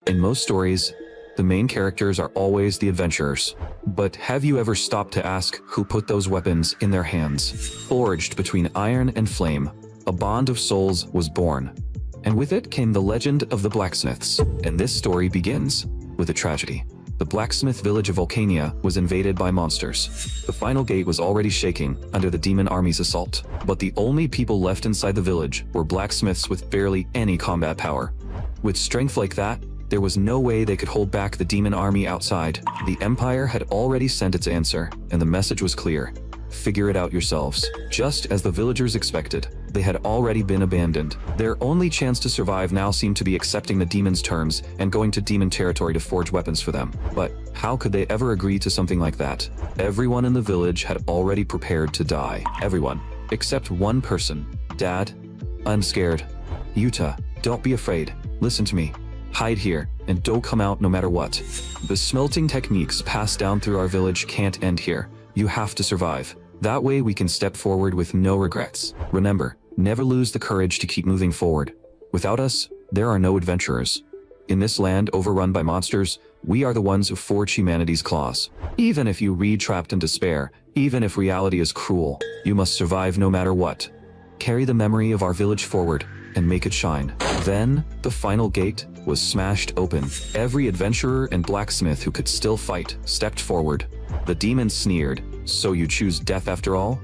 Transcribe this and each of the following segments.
In most stories, the main characters are always the adventurers. But have you ever stopped to ask who put those weapons in their hands? Forged between iron and flame, a bond of souls was born. And with it came the legend of the blacksmiths. And this story begins with a tragedy. The blacksmith village of Volcania was invaded by monsters. The final gate was already shaking under the demon army's assault. But the only people left inside the village were blacksmiths with barely any combat power. With strength like that, there was no way they could hold back the demon army outside. The Empire had already sent its answer, and the message was clear. Figure it out yourselves. Just as the villagers expected, they had already been abandoned. Their only chance to survive now seemed to be accepting the demons' terms and going to demon territory to forge weapons for them. But how could they ever agree to something like that? Everyone in the village had already prepared to die. Everyone, except one person. Dad, I'm scared. Yuta, don't be afraid. Listen to me. Hide here, and don't come out no matter what. The smelting techniques passed down through our village can't end here. You have to survive. That way we can step forward with no regrets. Remember, never lose the courage to keep moving forward. Without us, there are no adventurers. In this land overrun by monsters, we are the ones who forge humanity's claws. Even if you read trapped in despair, even if reality is cruel, you must survive no matter what. Carry the memory of our village forward and make it shine. Then, the final gate was smashed open. Every adventurer and blacksmith who could still fight stepped forward. The demons sneered, "So you choose death after all?"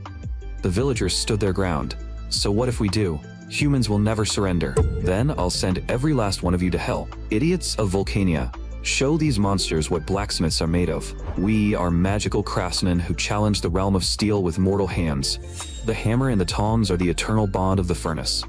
The villagers stood their ground. "So what if we do? Humans will never surrender. Then I'll send every last one of you to hell. Idiots of Volcania, show these monsters what blacksmiths are made of. We are magical craftsmen who challenge the realm of steel with mortal hands. The hammer and the tongs are the eternal bond of the furnace.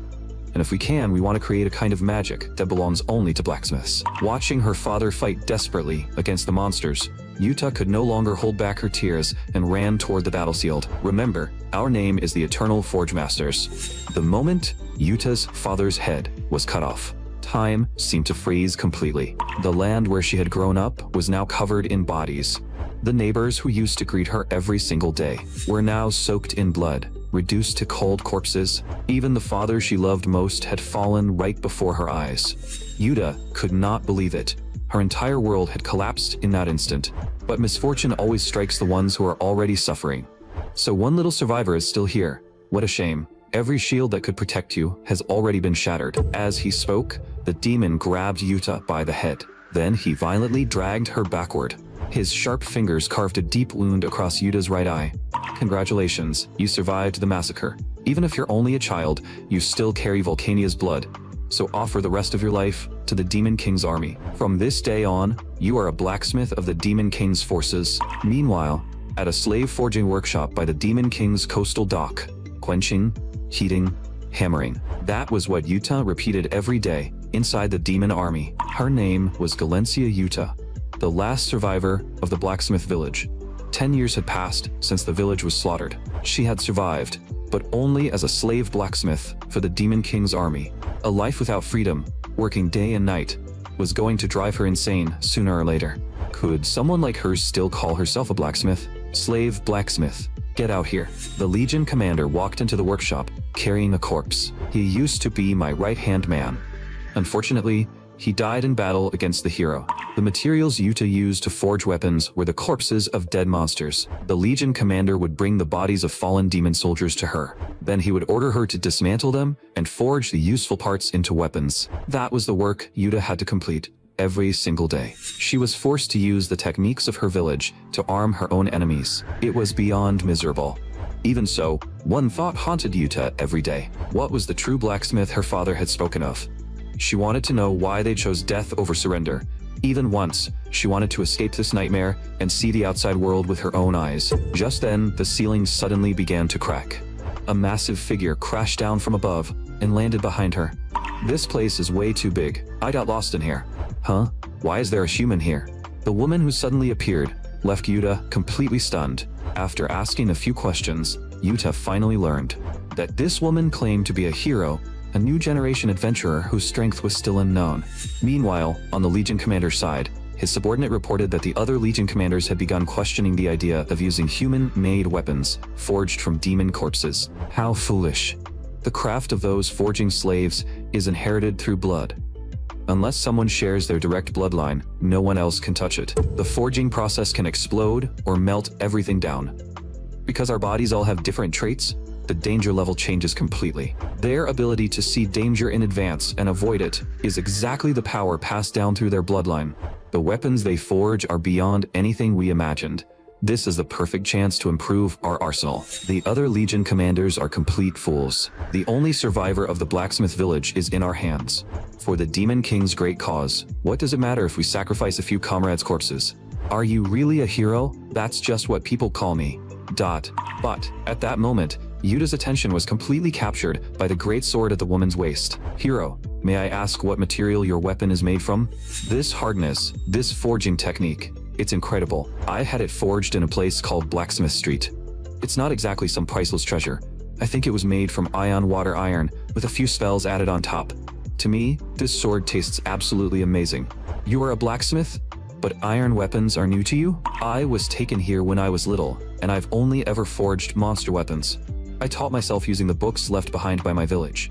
And if we can, we want to create a kind of magic that belongs only to blacksmiths." Watching her father fight desperately against the monsters, Yuta could no longer hold back her tears and ran toward the battlefield. Remember, our name is the Eternal Forge Masters. The moment Yuta's father's head was cut off, time seemed to freeze completely. The land where she had grown up was now covered in bodies. The neighbors who used to greet her every single day were now soaked in blood, reduced to cold corpses. Even the father she loved most had fallen right before her eyes. Yuta could not believe it. Her entire world had collapsed in that instant. But misfortune always strikes the ones who are already suffering. So one little survivor is still here. What a shame. Every shield that could protect you has already been shattered. As he spoke, the demon grabbed Yuta by the head. Then he violently dragged her backward. His sharp fingers carved a deep wound across Yuta's right eye. Congratulations, you survived the massacre. Even if you're only a child, you still carry Volcania's blood. So offer the rest of your life to the Demon King's army. From this day on, you are a blacksmith of the Demon King's forces. Meanwhile, at a slave forging workshop by the Demon King's coastal dock, quenching, heating, hammering. That was what Yuta repeated every day inside the demon army. Her name was Galencia Yuta, the last survivor of the blacksmith village. 10 years had passed since the village was slaughtered. She had survived, but only as a slave blacksmith for the Demon King's army. A life without freedom, working day and night, was going to drive her insane sooner or later. Could someone like her still call herself a blacksmith? Slave blacksmith, get out here. The Legion commander walked into the workshop, carrying a corpse. He used to be my right-hand man. Unfortunately, he died in battle against the hero. The materials Yuta used to forge weapons were the corpses of dead monsters. The Legion commander would bring the bodies of fallen demon soldiers to her. Then he would order her to dismantle them and forge the useful parts into weapons. That was the work Yuta had to complete every single day. She was forced to use the techniques of her village to arm her own enemies. It was beyond miserable. Even so, one thought haunted Yuta every day. What was the true blacksmith her father had spoken of? She wanted to know why they chose death over surrender. Even once, she wanted to escape this nightmare and see the outside world with her own eyes. Just then, the ceiling suddenly began to crack. A massive figure crashed down from above and landed behind her. This place is way too big. I got lost in here. Huh? Why is there a human here? The woman who suddenly appeared left Yuta completely stunned. After asking a few questions, Yuta finally learned that this woman claimed to be a hero, a new generation adventurer whose strength was still unknown. Meanwhile, on the Legion commander's side, his subordinate reported that the other Legion commanders had begun questioning the idea of using human-made weapons forged from demon corpses. How foolish. The craft of those forging slaves is inherited through blood. Unless someone shares their direct bloodline, no one else can touch it. The forging process can explode or melt everything down. Because our bodies all have different traits, the danger level changes completely. Their ability to see danger in advance and avoid it is exactly the power passed down through their bloodline. The weapons they forge are beyond anything we imagined. This is the perfect chance to improve our arsenal. The other Legion commanders are complete fools. The only survivor of the Blacksmith village is in our hands. For the Demon King's great cause, what does it matter if we sacrifice a few comrades' corpses? Are you really a hero? That's just what people call me. But at that moment, Yuta's attention was completely captured by the great sword at the woman's waist. Hero, may I ask what material your weapon is made from? This hardness, this forging technique, it's incredible. I had it forged in a place called Blacksmith Street. It's not exactly some priceless treasure. I think it was made from ion water iron with a few spells added on top. To me, this sword tastes absolutely amazing. You are a blacksmith? But iron weapons are new to you? I was taken here when I was little, and I've only ever forged monster weapons. I taught myself using the books left behind by my village.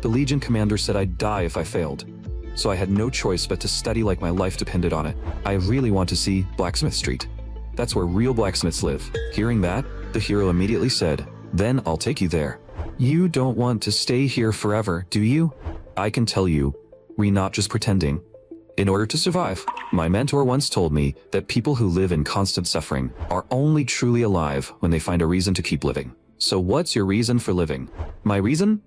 The Legion commander said I'd die if I failed, so I had no choice but to study like my life depended on it. I really want to see Blacksmith Street. That's where real blacksmiths live. Hearing that, the hero immediately said, "Then I'll take you there." You don't want to stay here forever, do you? I can tell you, we're not just pretending. In order to survive, my mentor once told me that people who live in constant suffering are only truly alive when they find a reason to keep living. So what's your reason for living? My reason?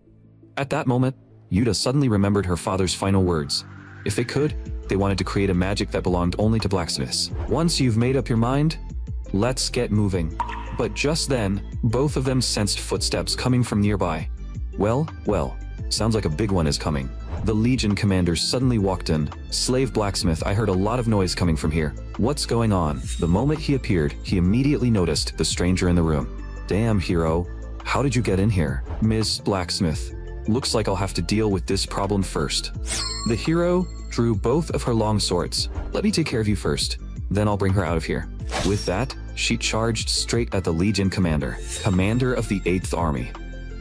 At that moment, Yuta suddenly remembered her father's final words. If they could, they wanted to create a magic that belonged only to blacksmiths. Once you've made up your mind, let's get moving. But just then, both of them sensed footsteps coming from nearby. Well, sounds like a big one is coming. The Legion commander suddenly walked in. Slave blacksmith, I heard a lot of noise coming from here. What's going on? The moment he appeared, he immediately noticed the stranger in the room. Damn, hero. How did you get in here? Miss Blacksmith. Looks like I'll have to deal with this problem first. The hero drew both of her long swords. Let me take care of you first, then I'll bring her out of here. With that, she charged straight at the Legion commander, commander of the 8th Army.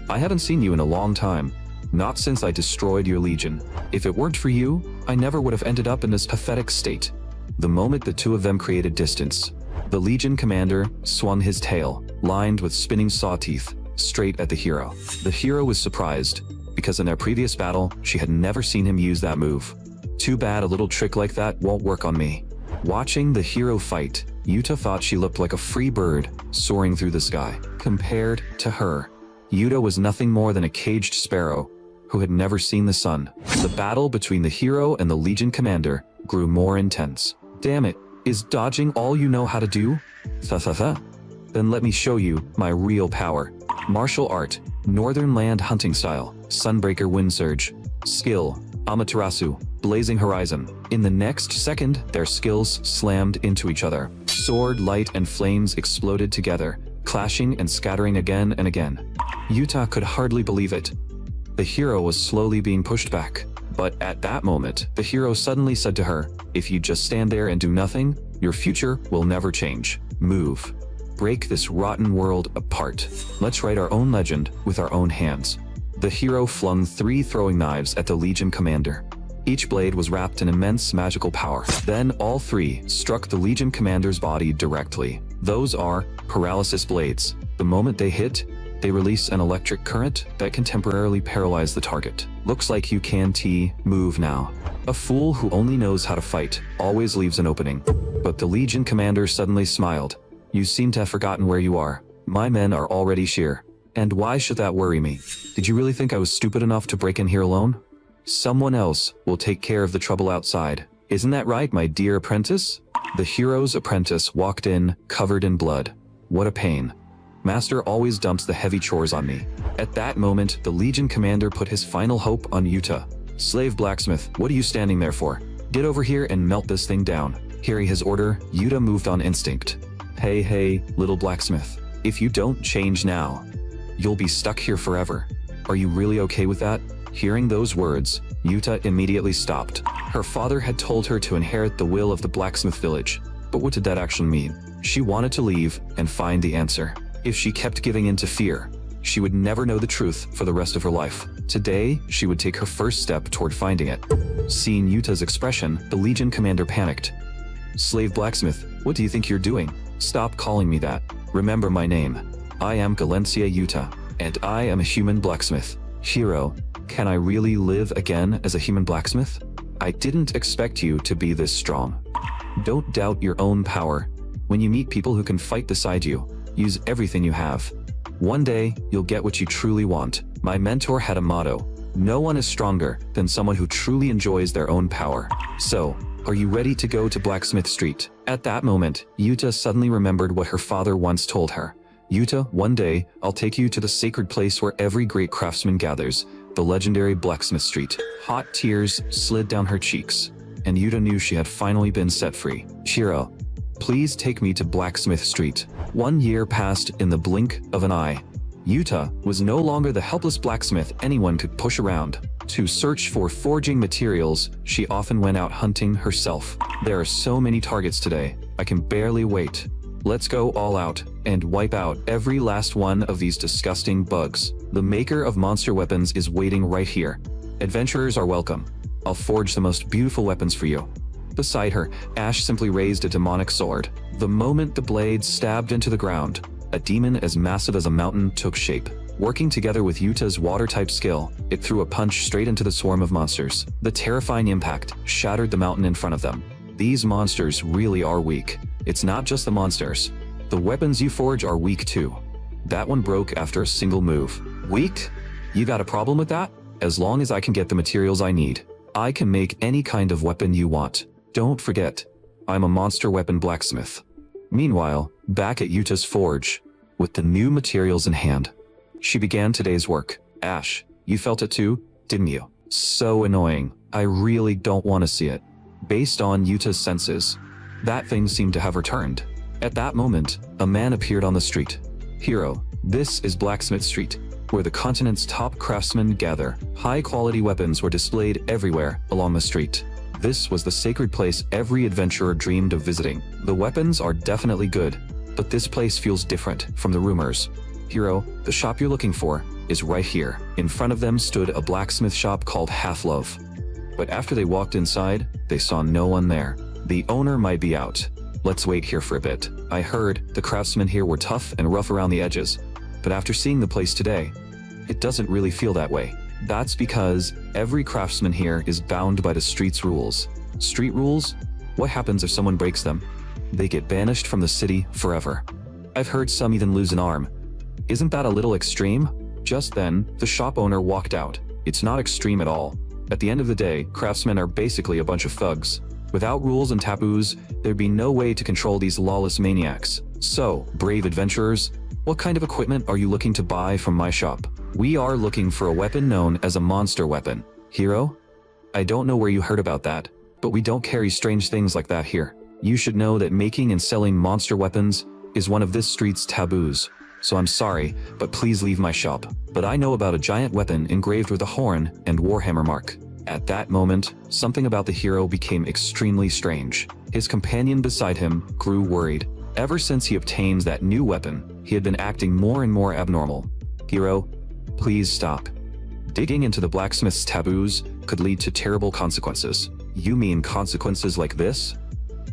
I haven't seen you in a long time. Not since I destroyed your legion. If it weren't for you, I never would have ended up in this pathetic state. The moment the two of them created distance, the Legion commander swung his tail, lined with spinning saw teeth, straight at the hero. The hero was surprised, because in their previous battle, she had never seen him use that move. Too bad a little trick like that won't work on me. Watching the hero fight, Yuta thought she looked like a free bird soaring through the sky. Compared to her, Yuta was nothing more than a caged sparrow who had never seen the sun. The battle between the hero and the Legion commander grew more intense. Damn it, is dodging all you know how to do? Then let me show you my real power. Martial art, Northern Land hunting style, Sunbreaker wind surge. Skill, Amaterasu, blazing horizon. In the next second, their skills slammed into each other. Sword, light, and flames exploded together, clashing and scattering again and again. Yuta could hardly believe it. The hero was slowly being pushed back. But at that moment, the hero suddenly said to her, "If you just stand there and do nothing, your future will never change. Move. Break this rotten world apart. Let's write our own legend with our own hands." The hero flung 3 throwing knives at the Legion commander. Each blade was wrapped in immense magical power. Then all 3 struck the Legion commander's body directly. Those are paralysis blades. The moment they hit, they release an electric current that can temporarily paralyze the target. Looks like you can't move now. A fool who only knows how to fight always leaves an opening. But the Legion commander suddenly smiled. You seem to have forgotten where you are. My men are already here. And why should that worry me? Did you really think I was stupid enough to break in here alone? Someone else will take care of the trouble outside. Isn't that right, my dear apprentice? The hero's apprentice walked in, covered in blood. What a pain. Master always dumps the heavy chores on me. At that moment, the Legion commander put his final hope on Yuta. Slave blacksmith, what are you standing there for? Get over here and melt this thing down. Hearing his order, Yuta moved on instinct. Hey, little blacksmith. If you don't change now, you'll be stuck here forever. Are you really okay with that? Hearing those words, Yuta immediately stopped. Her father had told her to inherit the will of the blacksmith village. But what did that actually mean? She wanted to leave and find the answer. If she kept giving in to fear, she would never know the truth for the rest of her life. Today, she would take her first step toward finding it. Seeing Yuta's expression, the Legion commander panicked. "Slave Blacksmith, what do you think you're doing? Stop calling me that. Remember my name. I am Galencia Yuta, and I am a human blacksmith. Hero, can I really live again as a human blacksmith? I didn't expect you to be this strong. Don't doubt your own power. When you meet people who can fight beside you, use everything you have. One day, you'll get what you truly want." My mentor had a motto: no one is stronger than someone who truly enjoys their own power. So, are you ready to go to Blacksmith Street? At that moment, Yuta suddenly remembered what her father once told her. "Yuta, one day, I'll take you to the sacred place where every great craftsman gathers, the legendary Blacksmith Street." Hot tears slid down her cheeks, and Yuta knew she had finally been set free. "Shiro, please take me to Blacksmith Street." 1 year passed in the blink of an eye. Yuta was no longer the helpless blacksmith anyone could push around. To search for forging materials, she often went out hunting herself. "There are so many targets today, I can barely wait. Let's go all out and wipe out every last one of these disgusting bugs. The maker of monster weapons is waiting right here. Adventurers are welcome. I'll forge the most beautiful weapons for you." Beside her, Ash simply raised a demonic sword. The moment the blade stabbed into the ground, a demon as massive as a mountain took shape. Working together with Yuta's water-type skill, it threw a punch straight into the swarm of monsters. The terrifying impact shattered the mountain in front of them. These monsters really are weak. It's not just the monsters. The weapons you forge are weak too. That one broke after a single move. Weak? You got a problem with that? As long as I can get the materials I need, I can make any kind of weapon you want. Don't forget, I'm a monster weapon blacksmith. Meanwhile, back at Yuta's forge, with the new materials in hand, she began today's work. Ash, you felt it too, didn't you? So annoying. I really don't want to see it. Based on Yuta's senses, that thing seemed to have returned. At that moment, a man appeared on the street. "Hero, this is Blacksmith Street, where the continent's top craftsmen gather. High-quality weapons were displayed everywhere along the street. This was the sacred place every adventurer dreamed of visiting. The weapons are definitely good, but this place feels different from the rumors. Hero, the shop you're looking for is right here." In front of them stood a blacksmith shop called Half Love. But after they walked inside, they saw no one there. "The owner might be out. Let's wait here for a bit. I heard the craftsmen here were tough and rough around the edges, but after seeing the place today, it doesn't really feel that way. That's because every craftsman here is bound by the street's rules." Street rules? What happens if someone breaks them? They get banished from the city forever. I've heard some even lose an arm. Isn't that a little extreme? Just then, the shop owner walked out. It's not extreme at all. At the end of the day, craftsmen are basically a bunch of thugs. Without rules and taboos, there'd be no way to control these lawless maniacs. "So, brave adventurers, what kind of equipment are you looking to buy from my shop?" "We are looking for a weapon known as a monster weapon." "Hero? I don't know where you heard about that, but we don't carry strange things like that here. You should know that making and selling monster weapons is one of this street's taboos. So I'm sorry, but please leave my shop. But I know about a giant weapon engraved with a horn and warhammer mark." At that moment, something about the hero became extremely strange. His companion beside him grew worried. Ever since he obtained that new weapon, he had been acting more and more abnormal. "Hero, please stop. Digging into the blacksmith's taboos could lead to terrible consequences." "You mean consequences like this?"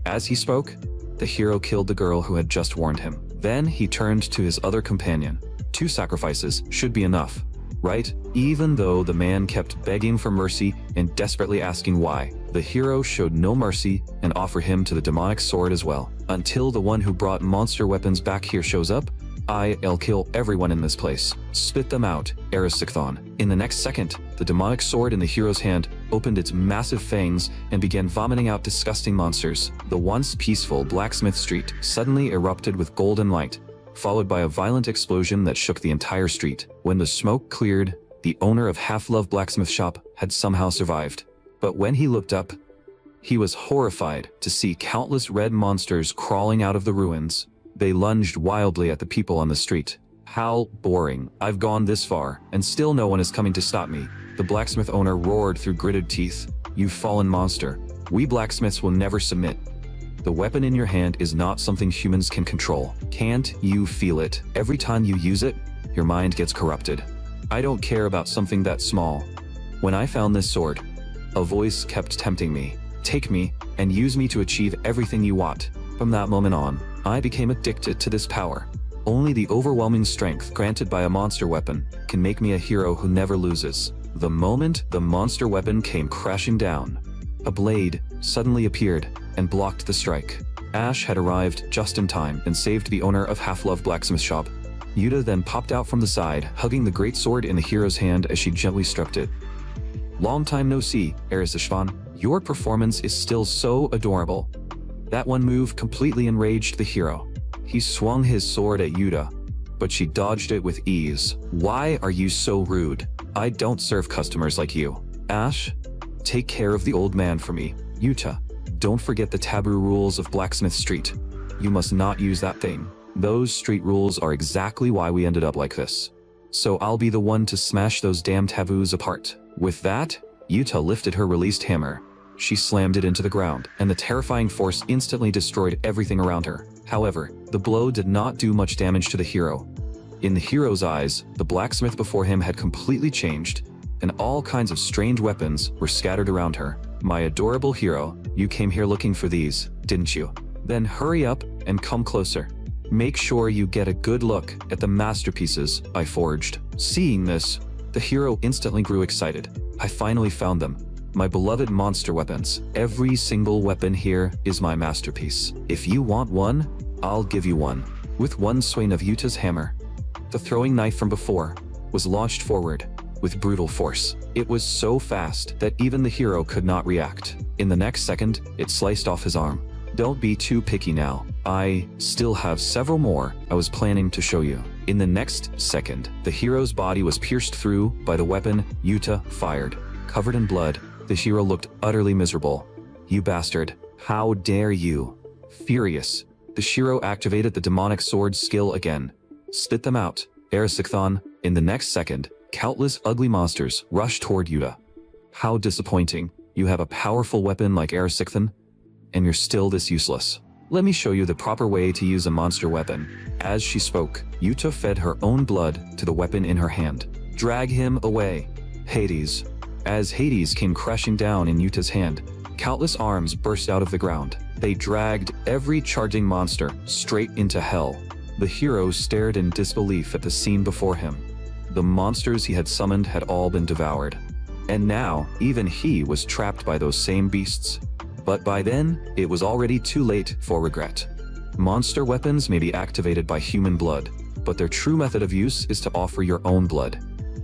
As he spoke, the hero killed the girl who had just warned him. Then he turned to his other companion. 2 sacrifices should be enough, right? Even though the man kept begging for mercy and desperately asking why, the hero showed no mercy and offered him to the demonic sword as well. "Until the one who brought monster weapons back here shows up, I'll kill everyone in this place. Spit them out, Erisichthon." In the next second, the demonic sword in the hero's hand opened its massive fangs and began vomiting out disgusting monsters. The once peaceful Blacksmith Street suddenly erupted with golden light, followed by a violent explosion that shook the entire street. When the smoke cleared, the owner of Half Love Blacksmith Shop had somehow survived. But when he looked up, he was horrified to see countless red monsters crawling out of the ruins. They lunged wildly at the people on the street. "How boring. I've gone this far, and still no one is coming to stop me." The blacksmith owner roared through gritted teeth. "You fallen monster. We blacksmiths will never submit. The weapon in your hand is not something humans can control. Can't you feel it? Every time you use it, your mind gets corrupted. I don't care about something that small. When I found this sword, a voice kept tempting me. Take me, and use me to achieve everything you want. From that moment on, I became addicted to this power. Only the overwhelming strength granted by a monster weapon can make me a hero who never loses. The moment the monster weapon came crashing down, a blade suddenly appeared and blocked the strike. Ash had arrived just in time and saved the owner of Half-Love Blacksmith Shop. Yuta then popped out from the side, hugging the great sword in the hero's hand as she gently stroked it. Long time no see, Arisishvan. Your performance is still so adorable. That one move completely enraged the hero. He swung his sword at Yuta, but she dodged it with ease. Why are you so rude? I don't serve customers like you. Ash, take care of the old man for me. Yuta, don't forget the taboo rules of Blacksmith Street. You must not use that thing. Those street rules are exactly why we ended up like this. So I'll be the one to smash those damn taboos apart. With that, Yuta lifted her released hammer. She slammed it into the ground, and the terrifying force instantly destroyed everything around her. However, the blow did not do much damage to the hero. In the hero's eyes, the blacksmith before him had completely changed, and all kinds of strange weapons were scattered around her. My adorable hero, you came here looking for these, didn't you? Then hurry up and come closer. Make sure you get a good look at the masterpieces I forged. Seeing this, the hero instantly grew excited. I finally found them. My beloved monster weapons. Every single weapon here is my masterpiece. If you want one, I'll give you one. With one swing of Yuta's hammer, the throwing knife from before was launched forward with brutal force. It was so fast that even the hero could not react. In the next second, it sliced off his arm. Don't be too picky now. I still have several more I was planning to show you. In the next second, the hero's body was pierced through by the weapon Yuta fired. Covered in blood, the hero looked utterly miserable. You bastard. How dare you? Furious, the hero activated the demonic sword skill again. Spit them out, Erisichthon. In the next second, countless ugly monsters rushed toward Yuta. How disappointing. You have a powerful weapon like Erisichthon, and you're still this useless. Let me show you the proper way to use a monster weapon. As she spoke, Yuta fed her own blood to the weapon in her hand. Drag him away, Hades. As Hades came crashing down in Yuta's hand, countless arms burst out of the ground. They dragged every charging monster straight into hell. The hero stared in disbelief at the scene before him. The monsters he had summoned had all been devoured. And now, even he was trapped by those same beasts. But by then, it was already too late for regret. Monster weapons may be activated by human blood, but their true method of use is to offer your own blood.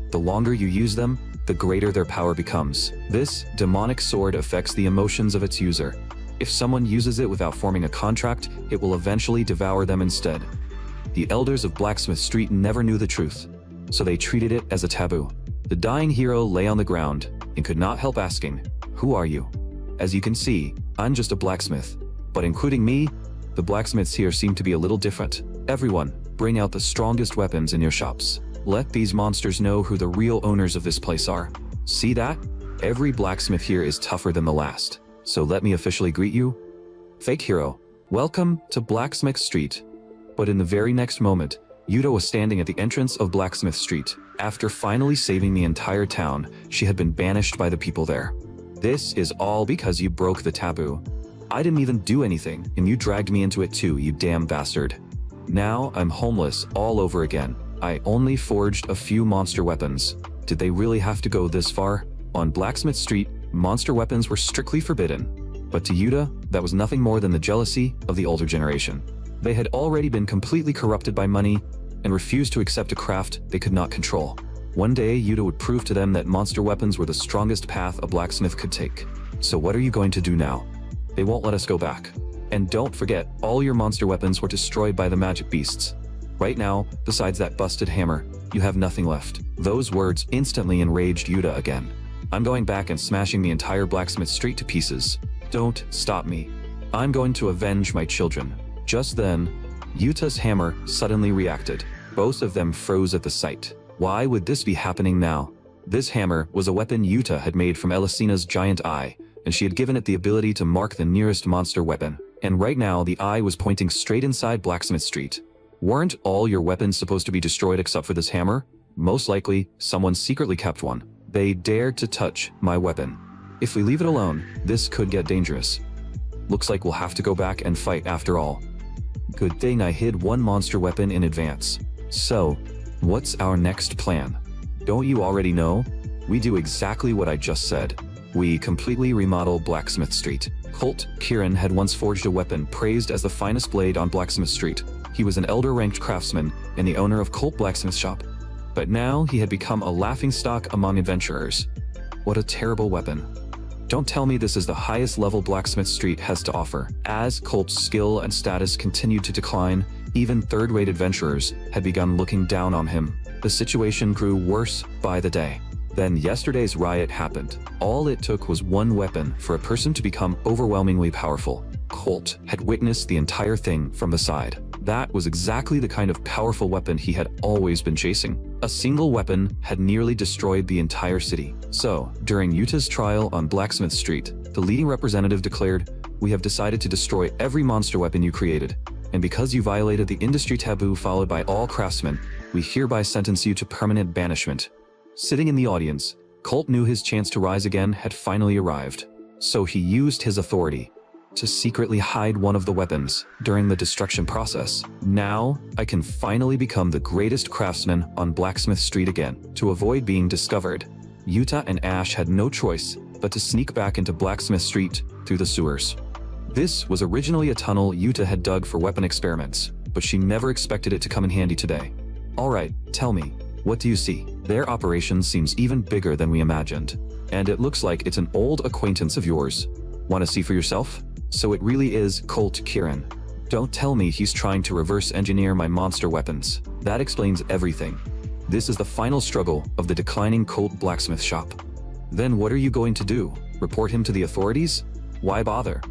The longer you use them, the greater their power becomes. This demonic sword affects the emotions of its user. If someone uses it without forming a contract, it will eventually devour them instead. The elders of Blacksmith Street never knew the truth, so they treated it as a taboo. The dying hero lay on the ground and could not help asking, "Who are you?" As you can see, I'm just a blacksmith, but including me, the blacksmiths here seem to be a little different. Everyone, bring out the strongest weapons in your shops. Let these monsters know who the real owners of this place are. See that? Every blacksmith here is tougher than the last. So let me officially greet you. Fake hero, welcome to Blacksmith Street. But in the very next moment, Yuta was standing at the entrance of Blacksmith Street. After finally saving the entire town, she had been banished by the people there. This is all because you broke the taboo. I didn't even do anything, and you dragged me into it too, you damn bastard. Now I'm homeless all over again. I only forged a few monster weapons. Did they really have to go this far? On Blacksmith Street, monster weapons were strictly forbidden. But to Yuta, that was nothing more than the jealousy of the older generation. They had already been completely corrupted by money and refused to accept a craft they could not control. One day, Yuta would prove to them that monster weapons were the strongest path a blacksmith could take. So what are you going to do now? They won't let us go back. And don't forget, all your monster weapons were destroyed by the magic beasts. Right now, besides that busted hammer, you have nothing left. Those words instantly enraged Yuta again. I'm going back and smashing the entire Blacksmith Street to pieces. Don't stop me. I'm going to avenge my children. Just then, Yuta's hammer suddenly reacted. Both of them froze at the sight. Why would this be happening now? This hammer was a weapon Yuta had made from Elisina's giant eye, and she had given it the ability to mark the nearest monster weapon. And right now, the eye was pointing straight inside Blacksmith Street. Weren't all your weapons supposed to be destroyed except for this hammer? Most likely, someone secretly kept one. They dared to touch my weapon. If we leave it alone, this could get dangerous. Looks like we'll have to go back and fight after all. Good thing I hid one monster weapon in advance. So, what's our next plan? Don't you already know? We do exactly what I just said. We completely remodel Blacksmith Street. Colt Kieran had once forged a weapon praised as the finest blade on Blacksmith Street. He was an elder-ranked craftsman and the owner of Colt Blacksmith Shop. But now he had become a laughingstock among adventurers. What a terrible weapon. Don't tell me this is the highest level Blacksmith Street has to offer. As Colt's skill and status continued to decline, even third-rate adventurers had begun looking down on him. The situation grew worse by the day. Then yesterday's riot happened. All it took was one weapon for a person to become overwhelmingly powerful. Colt had witnessed the entire thing from the side. That was exactly the kind of powerful weapon he had always been chasing. A single weapon had nearly destroyed the entire city. So, during Yuta's trial on Blacksmith Street, the leading representative declared, "We have decided to destroy every monster weapon you created. And because you violated the industry taboo followed by all craftsmen, we hereby sentence you to permanent banishment." Sitting in the audience, Colt knew his chance to rise again had finally arrived. So he used his authority to secretly hide one of the weapons during the destruction process. Now, I can finally become the greatest craftsman on Blacksmith Street again. To avoid being discovered, Yuta and Ash had no choice but to sneak back into Blacksmith Street through the sewers. This was originally a tunnel Yuta had dug for weapon experiments, but she never expected it to come in handy today. Alright, tell me, what do you see? Their operation seems even bigger than we imagined, and it looks like it's an old acquaintance of yours. Want to see for yourself? So it really is Colt Kieran. Don't tell me he's trying to reverse engineer my monster weapons. That explains everything. This is the final struggle of the declining Colt Blacksmith Shop. Then what are you going to do? Report him to the authorities? Why bother?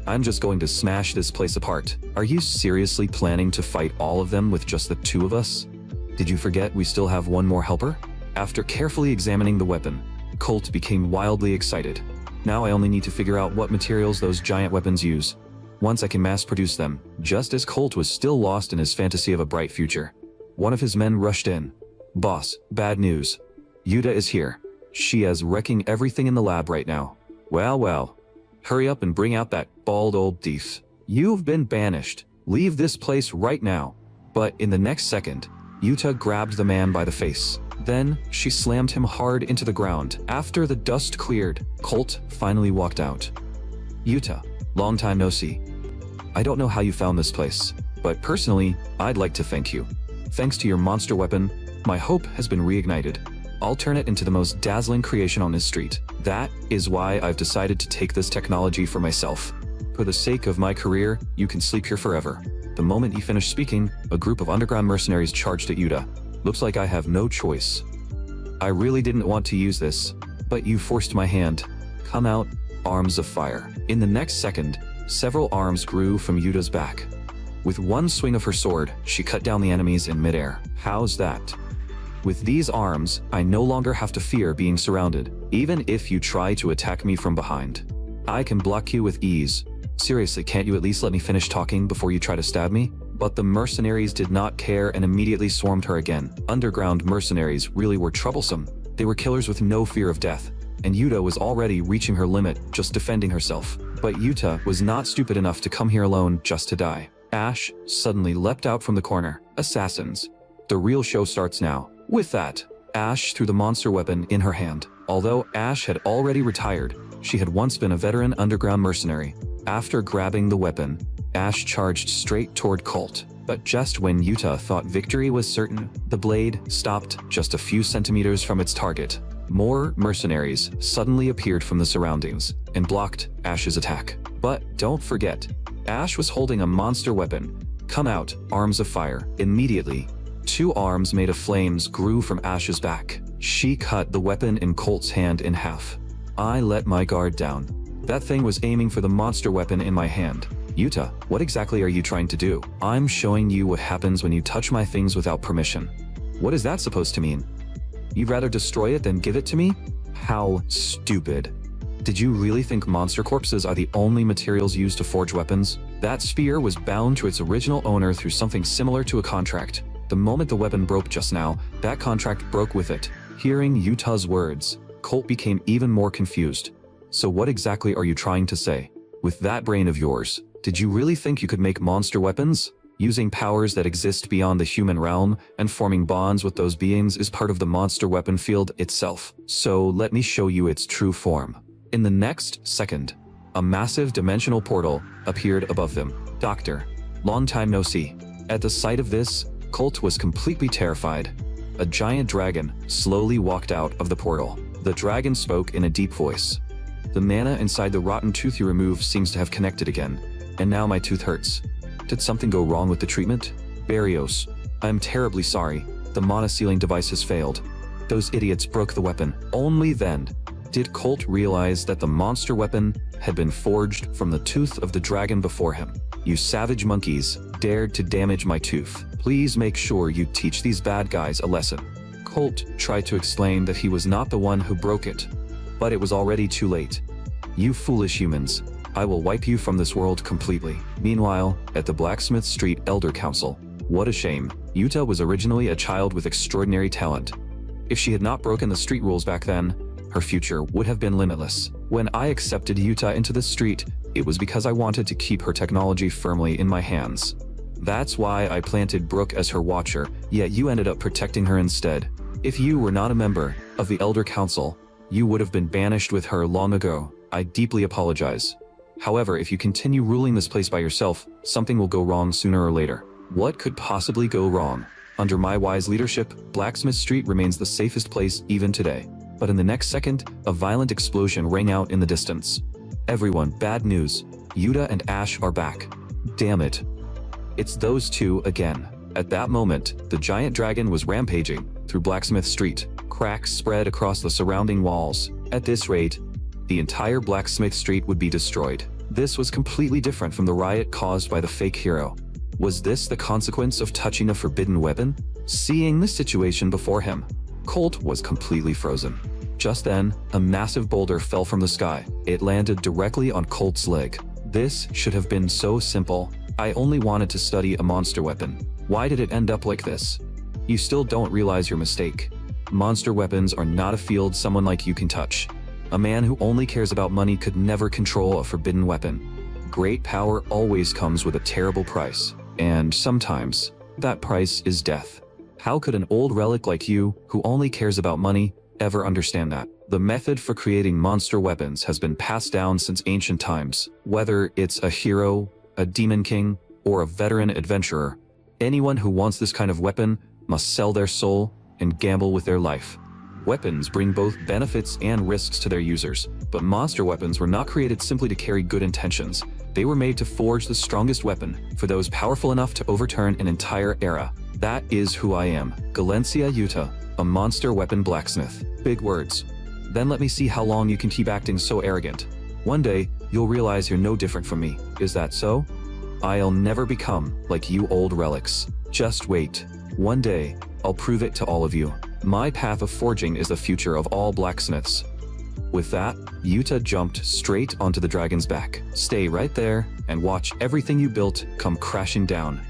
I'm just going to smash this place apart. Are you seriously planning to fight all of them with just the two of us? Did you forget we still have one more helper? After carefully examining the weapon, Colt became wildly excited. Now I only need to figure out what materials those giant weapons use. Once I can mass produce them, just as Colt was still lost in his fantasy of a bright future. One of his men rushed in. "Boss, bad news. Yuta is here. She is wrecking everything in the lab right now." Well. Hurry up and bring out that bald old thief. You've been banished. Leave this place right now. But in the next second, Yuta grabbed the man by the face. Then, she slammed him hard into the ground. After the dust cleared, Colt finally walked out. "Yuta, long time no see. I don't know how you found this place, but personally, I'd like to thank you. Thanks to your monster weapon, my hope has been reignited. I'll turn it into the most dazzling creation on this street. That is why I've decided to take this technology for myself. For the sake of my career, you can sleep here forever." The moment he finished speaking, a group of underground mercenaries charged at Yuta. "Looks like I have no choice. I really didn't want to use this, but you forced my hand. Come out, arms of fire." In the next second, several arms grew from Yuta's back. With one swing of her sword, she cut down the enemies in midair. How's that? With these arms, I no longer have to fear being surrounded, even if you try to attack me from behind. I can block you with ease. Seriously, can't you at least let me finish talking before you try to stab me? But the mercenaries did not care and immediately swarmed her again. Underground mercenaries really were troublesome. They were killers with no fear of death, and Yuta was already reaching her limit just defending herself. But Yuta was not stupid enough to come here alone just to die. Ash suddenly leapt out from the corner. Assassins. The real show starts now. With that, Ash threw the monster weapon in her hand. Although Ash had already retired, she had once been a veteran underground mercenary. After grabbing the weapon, Ash charged straight toward Colt. But just when Yuta thought victory was certain, the blade stopped just a few centimeters from its target. More mercenaries suddenly appeared from the surroundings and blocked Ash's attack. But don't forget, Ash was holding a monster weapon. "Come out, arms of fire." Immediately, two arms made of flames grew from Ash's back. She cut the weapon in Colt's hand in half. I let my guard down. That thing was aiming for the monster weapon in my hand. "Yuta, what exactly are you trying to do?" "I'm showing you what happens when you touch my things without permission." "What is that supposed to mean? You'd rather destroy it than give it to me?" How stupid. Did you really think monster corpses are the only materials used to forge weapons? That spear was bound to its original owner through something similar to a contract. The moment the weapon broke just now, that contract broke with it. Hearing Yuta's words, Colt became even more confused. So what exactly are you trying to say? With that brain of yours, did you really think you could make monster weapons? Using powers that exist beyond the human realm and forming bonds with those beings is part of the monster weapon field itself. So let me show you its true form. In the next second, a massive dimensional portal appeared above them. Doctor, long time no see. At the sight of this, Colt was completely terrified. A giant dragon slowly walked out of the portal. The dragon spoke in a deep voice. The mana inside the rotten tooth you removed seems to have connected again, and now my tooth hurts. Did something go wrong with the treatment? Barrios, I am terribly sorry. The mana sealing device has failed. Those idiots broke the weapon. Only then did Colt realize that the monster weapon had been forged from the tooth of the dragon before him. You savage monkeys dared to damage my tooth. Please make sure you teach these bad guys a lesson. Colt tried to explain that he was not the one who broke it, but it was already too late. You foolish humans, I will wipe you from this world completely. Meanwhile, at the Blacksmith Street Elder Council, what a shame. Yuta was originally a child with extraordinary talent. If she had not broken the street rules back then, her future would have been limitless. When I accepted Yuta into the street, it was because I wanted to keep her technology firmly in my hands. That's why I planted Brooke as her watcher, yet you ended up protecting her instead. If you were not a member of the Elder Council, you would have been banished with her long ago. I deeply apologize. However, if you continue ruling this place by yourself, something will go wrong sooner or later. What could possibly go wrong? Under my wise leadership, Blacksmith Street remains the safest place even today. But in the next second, a violent explosion rang out in the distance. Everyone, bad news. Yuta and Ash are back. Damn it. It's those two again. At that moment, the giant dragon was rampaging through Blacksmith Street. Cracks spread across the surrounding walls. At this rate, the entire Blacksmith Street would be destroyed. This was completely different from the riot caused by the fake hero. Was this the consequence of touching a forbidden weapon? Seeing the situation before him, Colt was completely frozen. Just then, a massive boulder fell from the sky. It landed directly on Colt's leg. This should have been so simple. I only wanted to study a monster weapon. Why did it end up like this? You still don't realize your mistake. Monster weapons are not a field someone like you can touch. A man who only cares about money could never control a forbidden weapon. Great power always comes with a terrible price, and sometimes, that price is death. How could an old relic like you, who only cares about money, ever understand that? The method for creating monster weapons has been passed down since ancient times. Whether it's a hero, a demon king, or a veteran adventurer, anyone who wants this kind of weapon must sell their soul and gamble with their life. Weapons bring both benefits and risks to their users, but monster weapons were not created simply to carry good intentions. They were made to forge the strongest weapon for those powerful enough to overturn an entire era. That is who I am, Galencia Yuta, a monster weapon blacksmith. Big words. Then let me see how long you can keep acting so arrogant. One day, you'll realize you're no different from me. Is that so? I'll never become like you old relics. Just wait. One day, I'll prove it to all of you. My path of forging is the future of all blacksmiths. With that, Yuta jumped straight onto the dragon's back. Stay right there and watch everything you built come crashing down.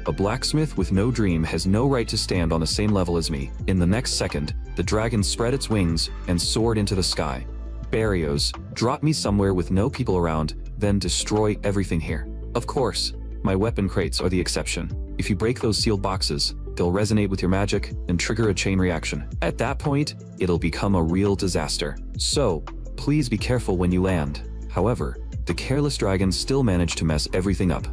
A blacksmith with no dream has no right to stand on the same level as me. In the next second, the dragon spread its wings and soared into the sky. Barrios, drop me somewhere with no people around, then destroy everything here. Of course, my weapon crates are the exception. If you break those sealed boxes, they'll resonate with your magic and trigger a chain reaction. At that point, it'll become a real disaster. So, please be careful when you land. However, the careless dragon still managed to mess everything up.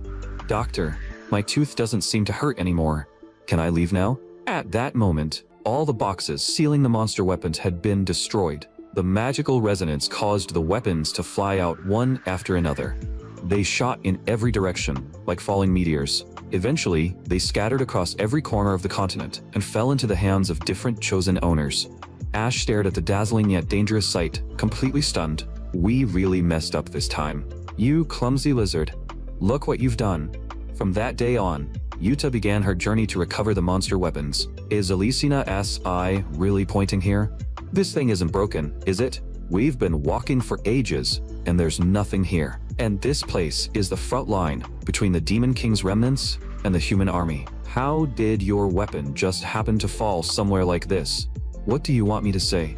Doctor, my tooth doesn't seem to hurt anymore. Can I leave now? At that moment, all the boxes sealing the monster weapons had been destroyed. The magical resonance caused the weapons to fly out one after another. They shot in every direction, like falling meteors. Eventually, they scattered across every corner of the continent and fell into the hands of different chosen owners. Ash stared at the dazzling yet dangerous sight, completely stunned. We really messed up this time. You clumsy lizard. Look what you've done. From that day on, Yuta began her journey to recover the monster weapons. Is Alicina S.I. really pointing here? This thing isn't broken, is it? We've been walking for ages, and there's nothing here. And this place is the front line between the Demon King's remnants and the human army. How did your weapon just happen to fall somewhere like this? What do you want me to say?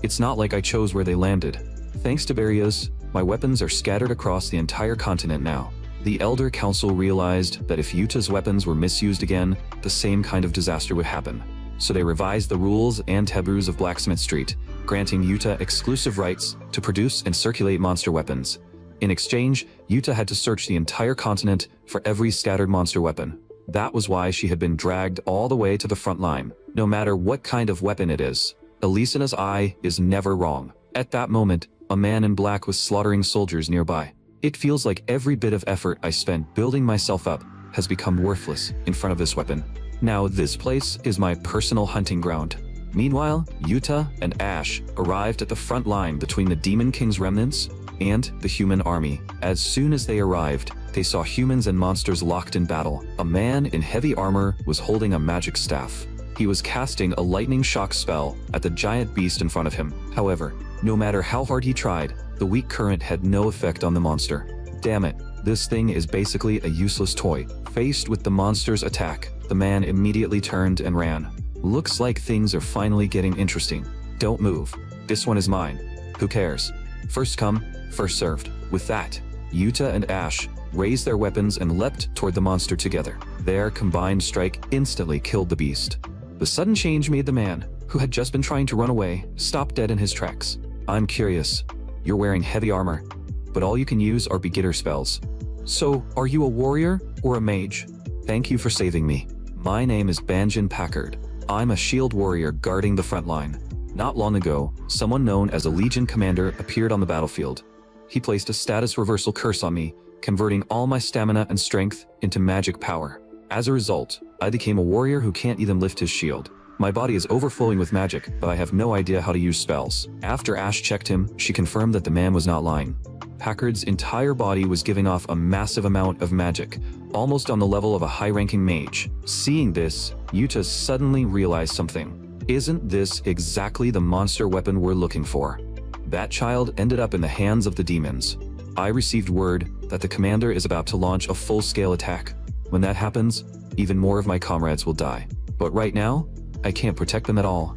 It's not like I chose where they landed. Thanks to barriers, my weapons are scattered across the entire continent now. The Elder Council realized that if Yuta's weapons were misused again, the same kind of disaster would happen. So they revised the rules and taboos of Blacksmith Street, granting Yuta exclusive rights to produce and circulate monster weapons. In exchange, Yuta had to search the entire continent for every scattered monster weapon. That was why she had been dragged all the way to the front line. No matter what kind of weapon it is, Elisina's eye is never wrong. At that moment, a man in black was slaughtering soldiers nearby. It feels like every bit of effort I spent building myself up has become worthless in front of this weapon. Now this place is my personal hunting ground. Meanwhile, Yuta and Ash arrived at the front line between the Demon King's remnants and the human army. As soon as they arrived, they saw humans and monsters locked in battle. A man in heavy armor was holding a magic staff. He was casting a lightning shock spell at the giant beast in front of him. However, no matter how hard he tried, the weak current had no effect on the monster. Damn it, this thing is basically a useless toy. Faced with the monster's attack, the man immediately turned and ran. Looks like things are finally getting interesting. Don't move. This one is mine. Who cares? First come, first served. With that, Yuta and Ash raised their weapons and leapt toward the monster together. Their combined strike instantly killed the beast. The sudden change made the man, who had just been trying to run away, stop dead in his tracks. I'm curious. You're wearing heavy armor, but all you can use are beginner spells. So, are you a warrior or a mage? Thank you for saving me. My name is Banjin Packard. I'm a shield warrior guarding the front line. Not long ago, someone known as a Legion commander appeared on the battlefield. He placed a status reversal curse on me, converting all my stamina and strength into magic power. As a result, I became a warrior who can't even lift his shield. My body is overflowing with magic, but I have no idea how to use spells. After Ash checked him, she confirmed that the man was not lying. Packard's entire body was giving off a massive amount of magic, almost on the level of a high-ranking mage. Seeing this, Yuta suddenly realized something. Isn't this exactly the monster weapon we're looking for? That child ended up in the hands of the demons. I received word that the commander is about to launch a full-scale attack. When that happens, even more of my comrades will die. But right now, I can't protect them at all.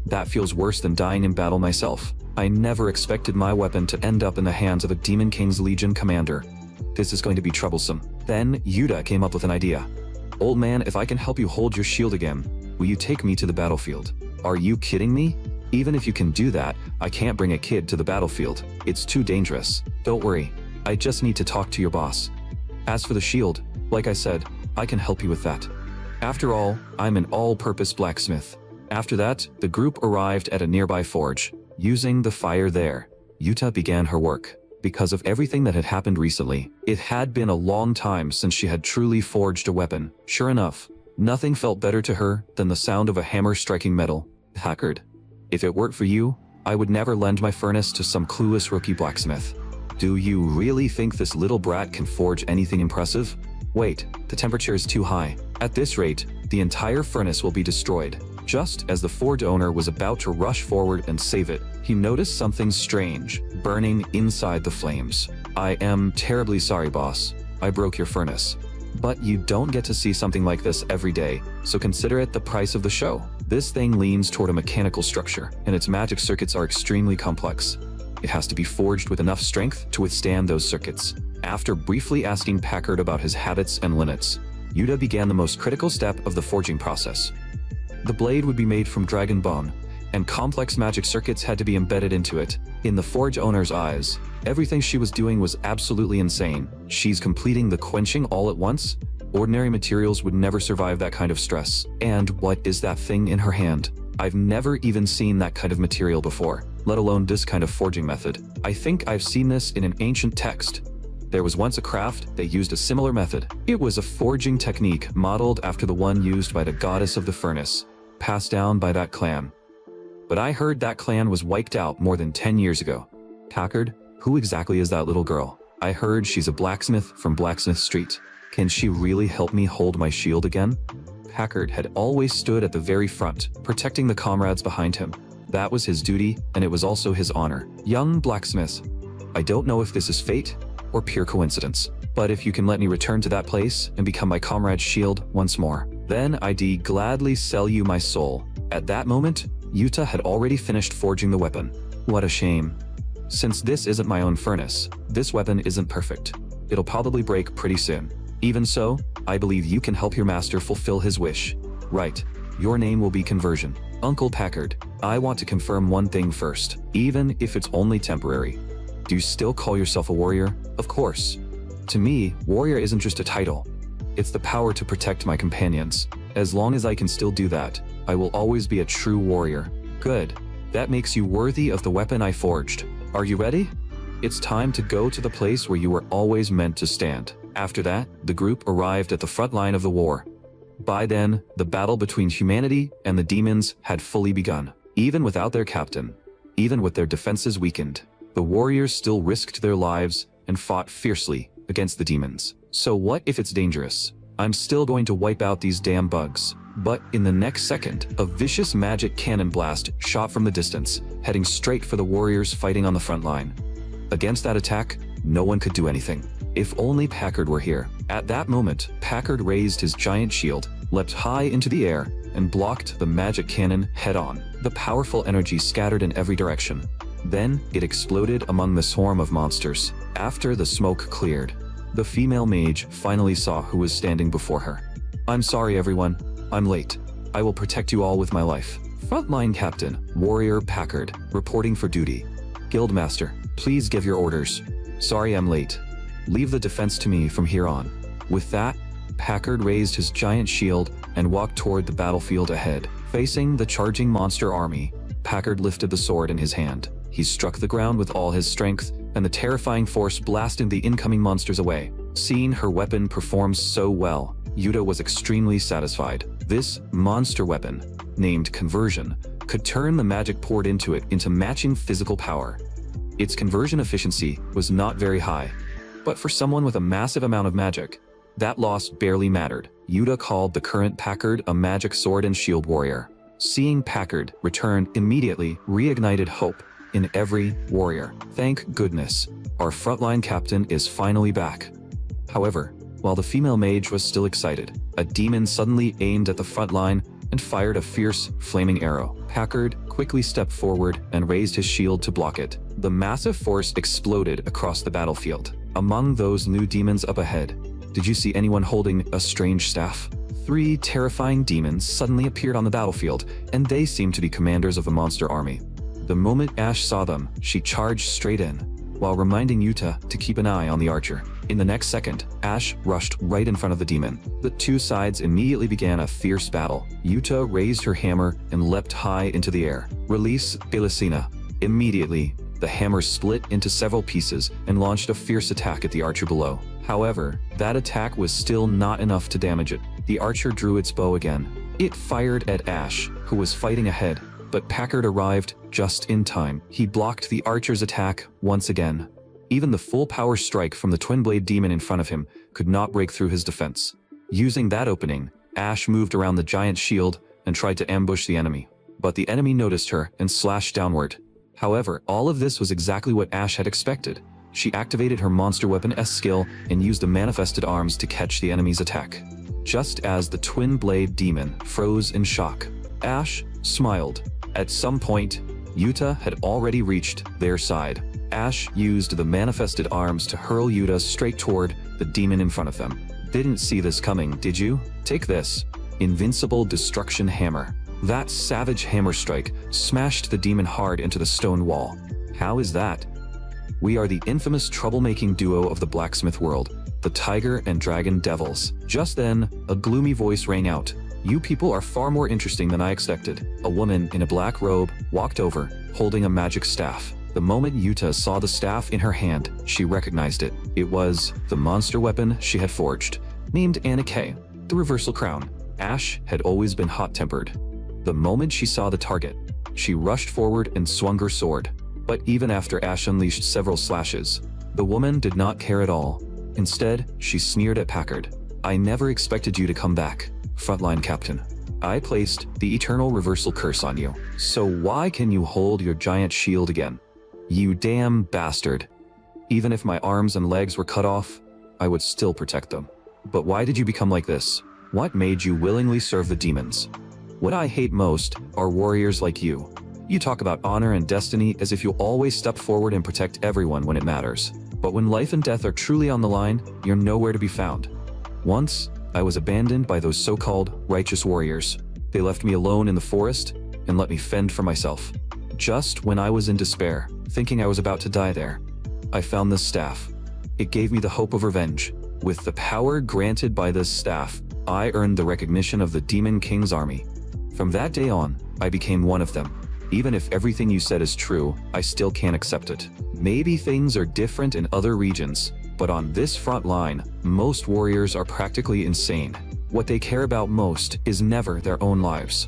That feels worse than dying in battle myself. I never expected my weapon to end up in the hands of a Demon King's Legion commander. This is going to be troublesome. Then Yuta came up with an idea. Old man, if I can help you hold your shield again, will you take me to the battlefield? Are you kidding me? Even if you can do that, I can't bring a kid to the battlefield. It's too dangerous. Don't worry. I just need to talk to your boss. As for the shield, like I said, I can help you with that. After all, I'm an all-purpose blacksmith. After that, the group arrived at a nearby forge. Using the fire there, Yuta began her work. Because of everything that had happened recently, it had been a long time since she had truly forged a weapon. Sure enough, nothing felt better to her than the sound of a hammer striking metal. Packard, if it weren't for you, I would never lend my furnace to some clueless rookie blacksmith. Do you really think this little brat can forge anything impressive? Wait, the temperature is too high. At this rate, the entire furnace will be destroyed. Just as the forge owner was about to rush forward and save it, he noticed something strange, burning inside the flames. I am terribly sorry, boss. I broke your furnace. But you don't get to see something like this every day, so consider it the price of the show. This thing leans toward a mechanical structure, and its magic circuits are extremely complex. It has to be forged with enough strength to withstand those circuits. After briefly asking Packard about his habits and limits, Yuta began the most critical step of the forging process. The blade would be made from dragon bone, and complex magic circuits had to be embedded into it. In the forge owner's eyes, everything she was doing was absolutely insane. She's completing the quenching all at once? Ordinary materials would never survive that kind of stress. And what is that thing in her hand? I've never even seen that kind of material before, let alone this kind of forging method. I think I've seen this in an ancient text. There was once a craft that used a similar method. It was a forging technique modeled after the one used by the goddess of the furnace, passed down by that clan. But I heard that clan was wiped out more than 10 years ago. Packard, who exactly is that little girl? I heard she's a blacksmith from Blacksmith Street. Can she really help me hold my shield again? Packard had always stood at the very front, protecting the comrades behind him. That was his duty, and it was also his honor. Young blacksmith, I don't know if this is fate or pure coincidence, but if you can let me return to that place and become my comrade's shield once more, Then I'd gladly sell you my soul. At that moment, Yuta had already finished forging the weapon. What a shame. Since this isn't my own furnace, this weapon isn't perfect. It'll probably break pretty soon. Even so, I believe you can help your master fulfill his wish. Right. Your name will be Conversion. Uncle Packard, I want to confirm one thing first, even if it's only temporary. Do you still call yourself a warrior? Of course. To me, warrior isn't just a title. It's the power to protect my companions. As long as I can still do that, I will always be a true warrior. Good. That makes you worthy of the weapon I forged. Are you ready? It's time to go to the place where you were always meant to stand. After that, the group arrived at the front line of the war. By then, the battle between humanity and the demons had fully begun. Even without their captain, even with their defenses weakened, the warriors still risked their lives and fought fiercely against the demons. So what if it's dangerous? I'm still going to wipe out these damn bugs. But in the next second, a vicious magic cannon blast shot from the distance, heading straight for the warriors fighting on the front line. Against that attack, no one could do anything. If only Packard were here. At that moment, Packard raised his giant shield, leapt high into the air, and blocked the magic cannon head-on. The powerful energy scattered in every direction. Then, it exploded among the swarm of monsters. After the smoke cleared, the female mage finally saw who was standing before her. I'm sorry everyone, I'm late. I will protect you all with my life. Frontline Captain, Warrior Packard, reporting for duty. Guildmaster, please give your orders. Sorry I'm late. Leave the defense to me from here on. With that, Packard raised his giant shield and walked toward the battlefield ahead. Facing the charging monster army, Packard lifted the sword in his hand. He struck the ground with all his strength, and the terrifying force blasted the incoming monsters away. Seeing her weapon perform so well, Yuta was extremely satisfied. This monster weapon, named Conversion, could turn the magic poured into it into matching physical power. Its conversion efficiency was not very high, but for someone with a massive amount of magic, that loss barely mattered. Yuta called the current Packard a magic sword and shield warrior. Seeing Packard return immediately reignited hope in every warrior. Thank goodness, our frontline captain is finally back. However, while the female mage was still excited, a demon suddenly aimed at the front line and fired a fierce, flaming arrow. Packard quickly stepped forward and raised his shield to block it. The massive force exploded across the battlefield. Among those new demons up ahead, did you see anyone holding a strange staff? 3 terrifying demons suddenly appeared on the battlefield, and they seemed to be commanders of a monster army. The moment Ash saw them, she charged straight in, while reminding Yuta to keep an eye on the archer. In the next second, Ash rushed right in front of the demon. The two sides immediately began a fierce battle. Yuta raised her hammer and leapt high into the air. Release Belicina. Immediately, the hammer split into several pieces and launched a fierce attack at the archer below. However, that attack was still not enough to damage it. The archer drew its bow again. It fired at Ash, who was fighting ahead, but Packard arrived just in time. He blocked the archer's attack once again. Even the full power strike from the twin blade demon in front of him could not break through his defense. Using that opening, Ash moved around the giant shield and tried to ambush the enemy. But the enemy noticed her and slashed downward. However, all of this was exactly what Ash had expected. She activated her monster weapon S skill and used the manifested arms to catch the enemy's attack. Just as the twin blade demon froze in shock, Ash smiled. At some point, Yuta had already reached their side. Ash used the manifested arms to hurl Yuta straight toward the demon in front of them. Didn't see this coming, did you? Take this. Invincible Destruction Hammer. That savage hammer strike smashed the demon hard into the stone wall. How is that? We are the infamous troublemaking duo of the Blacksmith world, the Tiger and Dragon Devils. Just then, a gloomy voice rang out. You people are far more interesting than I expected. A woman in a black robe walked over, holding a magic staff. The moment Yuta saw the staff in her hand, she recognized it. It was the monster weapon she had forged, named Anicap, the Reversal Crown. Ash had always been hot-tempered. The moment she saw the target, she rushed forward and swung her sword. But even after Ash unleashed several slashes, the woman did not care at all. Instead, she sneered at Packard. I never expected you to come back, frontline captain. I placed the eternal reversal curse on you. So why can you hold your giant shield again? You damn bastard. Even if my arms and legs were cut off, I would still protect them. But why did you become like this? What made you willingly serve the demons? What I hate most are warriors like you. You talk about honor and destiny as if you'll always step forward and protect everyone when it matters. But when life and death are truly on the line, you're nowhere to be found. Once, I was abandoned by those so-called righteous warriors. They left me alone in the forest and let me fend for myself. Just when I was in despair, thinking I was about to die there, I found this staff. It gave me the hope of revenge. With the power granted by this staff, I earned the recognition of the Demon King's army. From that day on, I became one of them. Even if everything you said is true, I still can't accept it. Maybe things are different in other regions, but on this front line, most warriors are practically insane. What they care about most is never their own lives.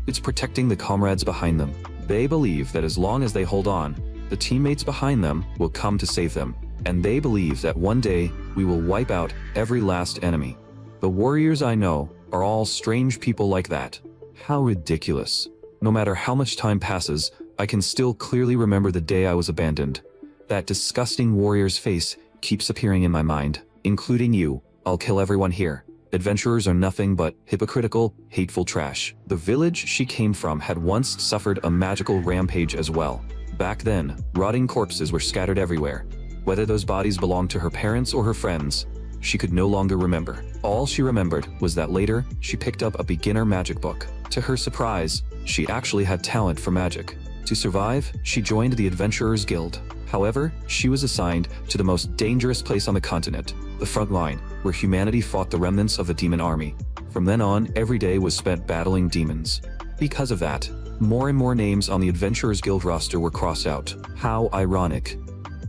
It's protecting the comrades behind them. They believe that as long as they hold on, the teammates behind them will come to save them. And they believe that one day, we will wipe out every last enemy. The warriors I know are all strange people like that. How ridiculous. No matter how much time passes, I can still clearly remember the day I was abandoned. That disgusting warrior's face keeps appearing in my mind, including you. I'll kill everyone here. Adventurers are nothing but hypocritical, hateful trash. The village she came from had once suffered a magical rampage as well. Back then, rotting corpses were scattered everywhere. Whether those bodies belonged to her parents or her friends, she could no longer remember. All she remembered was that later, she picked up a beginner magic book. To her surprise, she actually had talent for magic. To survive, she joined the Adventurers Guild. However, she was assigned to the most dangerous place on the continent, the front line, where humanity fought the remnants of a demon army. From then on, every day was spent battling demons. Because of that, more and more names on the Adventurers Guild roster were crossed out. How ironic.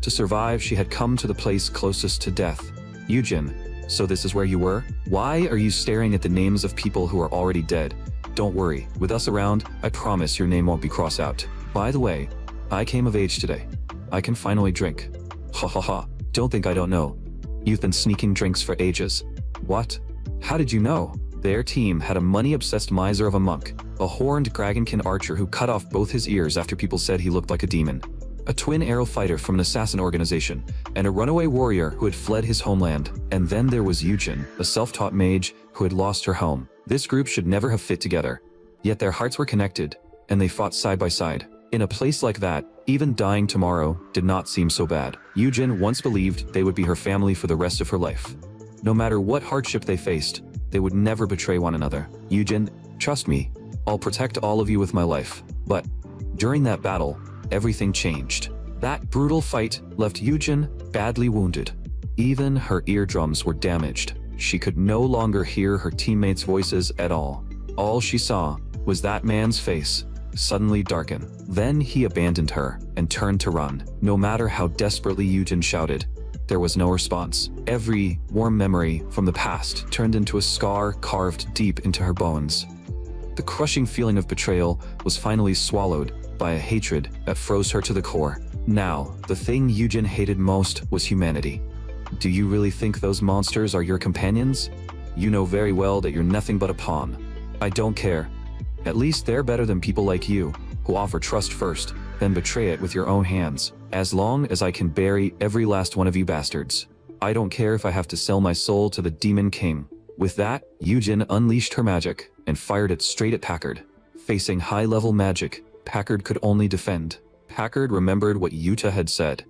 To survive, she had come to the place closest to death. Yujin, so this is where you were? Why are you staring at the names of people who are already dead? Don't worry, with us around, I promise your name won't be crossed out. By the way, I came of age today. I can finally drink. Ha ha ha, don't think I don't know. You've been sneaking drinks for ages. What? How did you know? Their team had a money-obsessed miser of a monk, a horned dragonkin archer who cut off both his ears after people said he looked like a demon, a twin arrow fighter from an assassin organization, and a runaway warrior who had fled his homeland. And then there was Yujin, a self-taught mage who had lost her home. This group should never have fit together. Yet their hearts were connected, and they fought side by side. In a place like that, even dying tomorrow did not seem so bad. Yujin once believed they would be her family for the rest of her life. No matter what hardship they faced, they would never betray one another. Yujin, trust me, I'll protect all of you with my life. But during that battle, everything changed. That brutal fight left Yujin badly wounded. Even her eardrums were damaged. She could no longer hear her teammates' voices at all. All she saw was that man's face suddenly darken. Then he abandoned her and turned to run. No matter how desperately Yujin shouted, there was no response. Every warm memory from the past turned into a scar carved deep into her bones. The crushing feeling of betrayal was finally swallowed by a hatred that froze her to the core. Now, the thing Yujin hated most was humanity. Do you really think those monsters are your companions? You know very well that you're nothing but a pawn. I don't care. At least they're better than people like you, who offer trust first, then betray it with your own hands. As long as I can bury every last one of you bastards, I don't care if I have to sell my soul to the Demon King. With that, Yujin unleashed her magic and fired it straight at Packard. Facing high-level magic, Packard could only defend. Packard remembered what Yuta had said.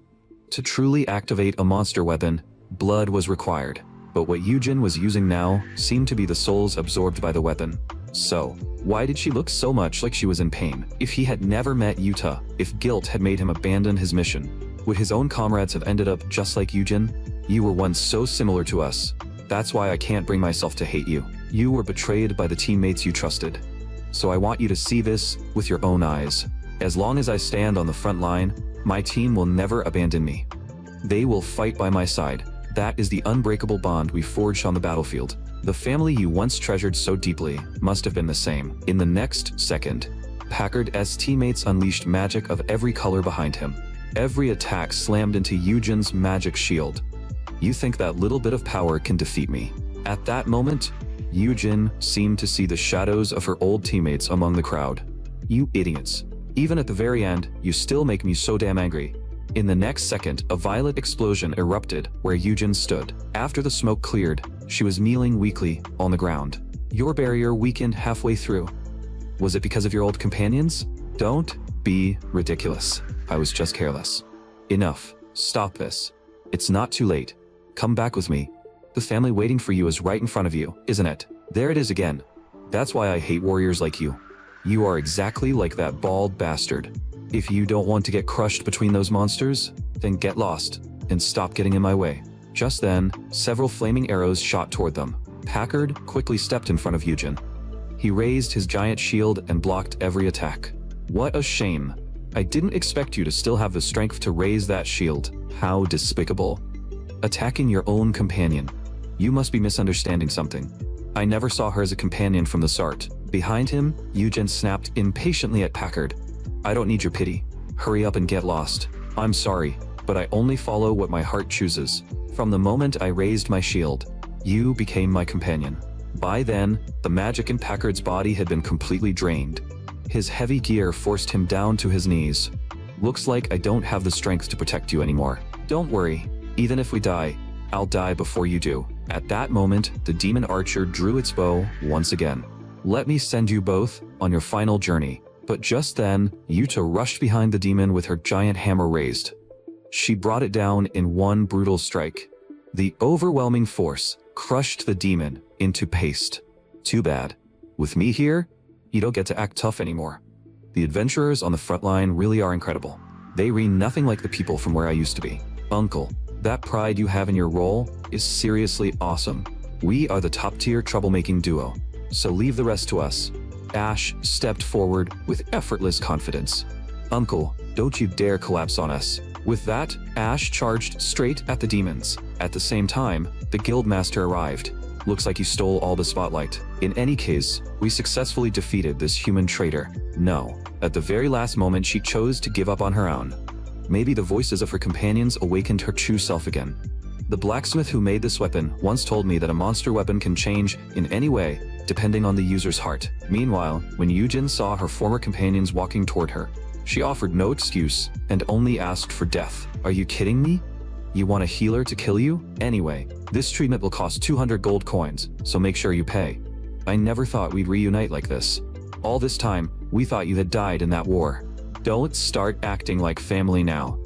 To truly activate a monster weapon, blood was required. But what Yujin was using now seemed to be the souls absorbed by the weapon. So, why did she look so much like she was in pain? If he had never met Yuta, if guilt had made him abandon his mission, would his own comrades have ended up just like Yujin? You were once so similar to us. That's why I can't bring myself to hate you. You were betrayed by the teammates you trusted. So I want you to see this with your own eyes. As long as I stand on the front line, my team will never abandon me. They will fight by my side. That is the unbreakable bond we forged on the battlefield. The family you once treasured so deeply must have been the same. In the next second, Packard's teammates unleashed magic of every color behind him. Every attack slammed into Yujin's magic shield. You think that little bit of power can defeat me? At that moment, Yujin seemed to see the shadows of her old teammates among the crowd. You idiots. Even at the very end, you still make me so damn angry. In the next second, a violet explosion erupted where Yujin stood. After the smoke cleared, She was kneeling weakly on the ground. Your barrier weakened halfway through. Was it because of your old companions? Don't be ridiculous. I was just careless. Enough. Stop this. It's not too late. Come back with me. The family waiting for you is right in front of you, isn't it? There it is again. That's why I hate warriors like you. You are exactly like that bald bastard. If you don't want to get crushed between those monsters, then get lost and stop getting in my way. Just then, several flaming arrows shot toward them. Packard quickly stepped in front of Eugen. He raised his giant shield and blocked every attack. What a shame. I didn't expect you to still have the strength to raise that shield. How despicable. Attacking your own companion. You must be misunderstanding something. I never saw her as a companion from the start. Behind him, Eugen snapped impatiently at Packard. I don't need your pity. Hurry up and get lost. I'm sorry, but I only follow what my heart chooses. From the moment I raised my shield, you became my companion. By then, the magic in Packard's body had been completely drained. His heavy gear forced him down to his knees. Looks like I don't have the strength to protect you anymore. Don't worry. Even if we die, I'll die before you do. At that moment, the demon archer drew its bow once again. Let me send you both on your final journey. But just then, Yuta rushed behind the demon with her giant hammer raised. She brought it down in one brutal strike. The overwhelming force crushed the demon into paste. Too bad. With me here, you don't get to act tough anymore. The adventurers on the front line really are incredible. They read nothing like the people from where I used to be. Uncle, that pride you have in your role is seriously awesome. We are the top-tier troublemaking duo, so leave the rest to us. Ash stepped forward with effortless confidence. Uncle, don't you dare collapse on us. With that, Ash charged straight at the demons. At the same time, the guildmaster arrived. Looks like you stole all the spotlight. In any case, we successfully defeated this human traitor. No, at the very last moment she chose to give up on her own. Maybe the voices of her companions awakened her true self again. The blacksmith who made this weapon once told me that a monster weapon can change in any way, depending on the user's heart. Meanwhile, when Eugen saw her former companions walking toward her, she offered no excuse and only asked for death. Are you kidding me? You want a healer to kill you? Anyway, this treatment will cost 200 gold coins, so make sure you pay. I never thought we'd reunite like this. All this time, we thought you had died in that war. Don't start acting like family now.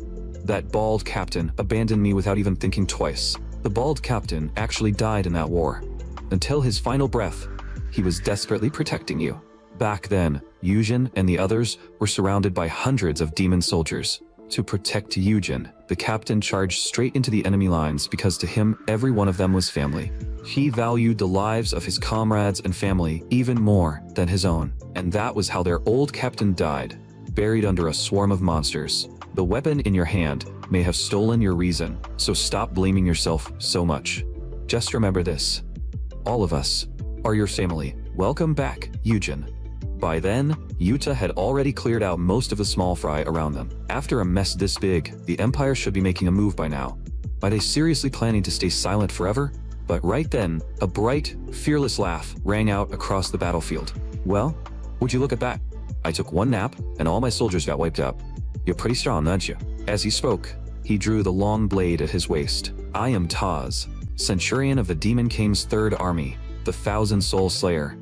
That bald captain abandoned me without even thinking twice. The bald captain actually died in that war. Until his final breath, he was desperately protecting you. Back then, Eugen and the others were surrounded by hundreds of demon soldiers. To protect Eugen, the captain charged straight into the enemy lines because to him, every one of them was family. He valued the lives of his comrades and family even more than his own. And that was how their old captain died, buried under a swarm of monsters. The weapon in your hand may have stolen your reason, so stop blaming yourself so much. Just remember this. All of us are your family. Welcome back, Eugen. By then, Yuta had already cleared out most of the small fry around them. After a mess this big, the Empire should be making a move by now. Are they seriously planning to stay silent forever? But right then, a bright, fearless laugh rang out across the battlefield. Well, would you look at that? I took one nap, and all my soldiers got wiped out. You're pretty strong, aren't you? As he spoke, he drew the long blade at his waist. I am Taz, Centurion of the Demon King's Third Army, the Thousand Soul Slayer.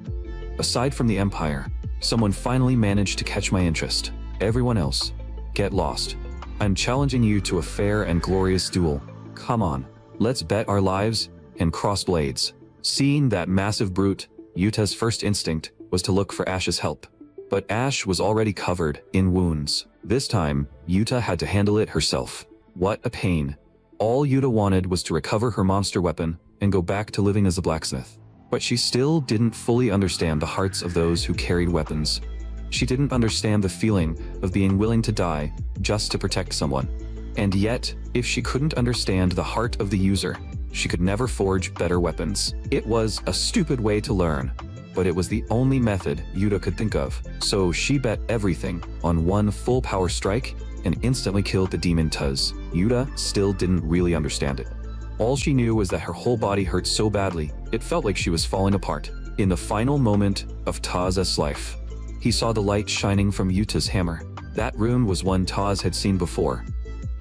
Aside from the Empire, someone finally managed to catch my interest. Everyone else, get lost. I'm challenging you to a fair and glorious duel. Come on, let's bet our lives and cross blades. Seeing that massive brute, Yuta's first instinct was to look for Ash's help. But Ash was already covered in wounds. This time, Yuta had to handle it herself. What a pain. All Yuta wanted was to recover her monster weapon and go back to living as a blacksmith. But she still didn't fully understand the hearts of those who carried weapons. She didn't understand the feeling of being willing to die just to protect someone. And yet, if she couldn't understand the heart of the user, she could never forge better weapons. It was a stupid way to learn, but it was the only method Yuta could think of. So she bet everything on one full power strike and instantly killed the demon Tuz. Yuta still didn't really understand it. All she knew was that her whole body hurt so badly, it felt like she was falling apart. In the final moment of Taz's life, he saw the light shining from Yuta's hammer. That rune was one Taz had seen before.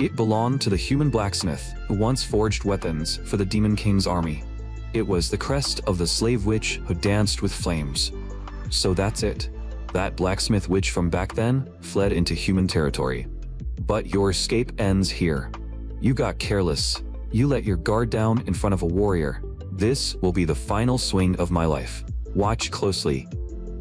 It belonged to the human blacksmith who once forged weapons for the Demon King's army. It was the crest of the slave witch who danced with flames. So that's it. That blacksmith witch from back then fled into human territory. But your escape ends here. You got careless. You let your guard down in front of a warrior. This will be the final swing of my life. Watch closely.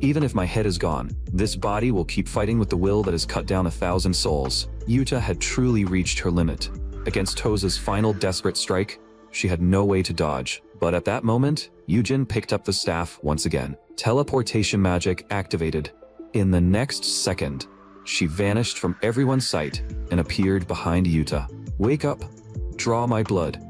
Even if my head is gone, this body will keep fighting with the will that has cut down 1,000 souls. Yuta had truly reached her limit. Against Toza's final desperate strike, she had no way to dodge. But at that moment, Yujin picked up the staff once again. Teleportation magic activated. In the next second, she vanished from everyone's sight and appeared behind Yuta. Wake up. Draw my blood.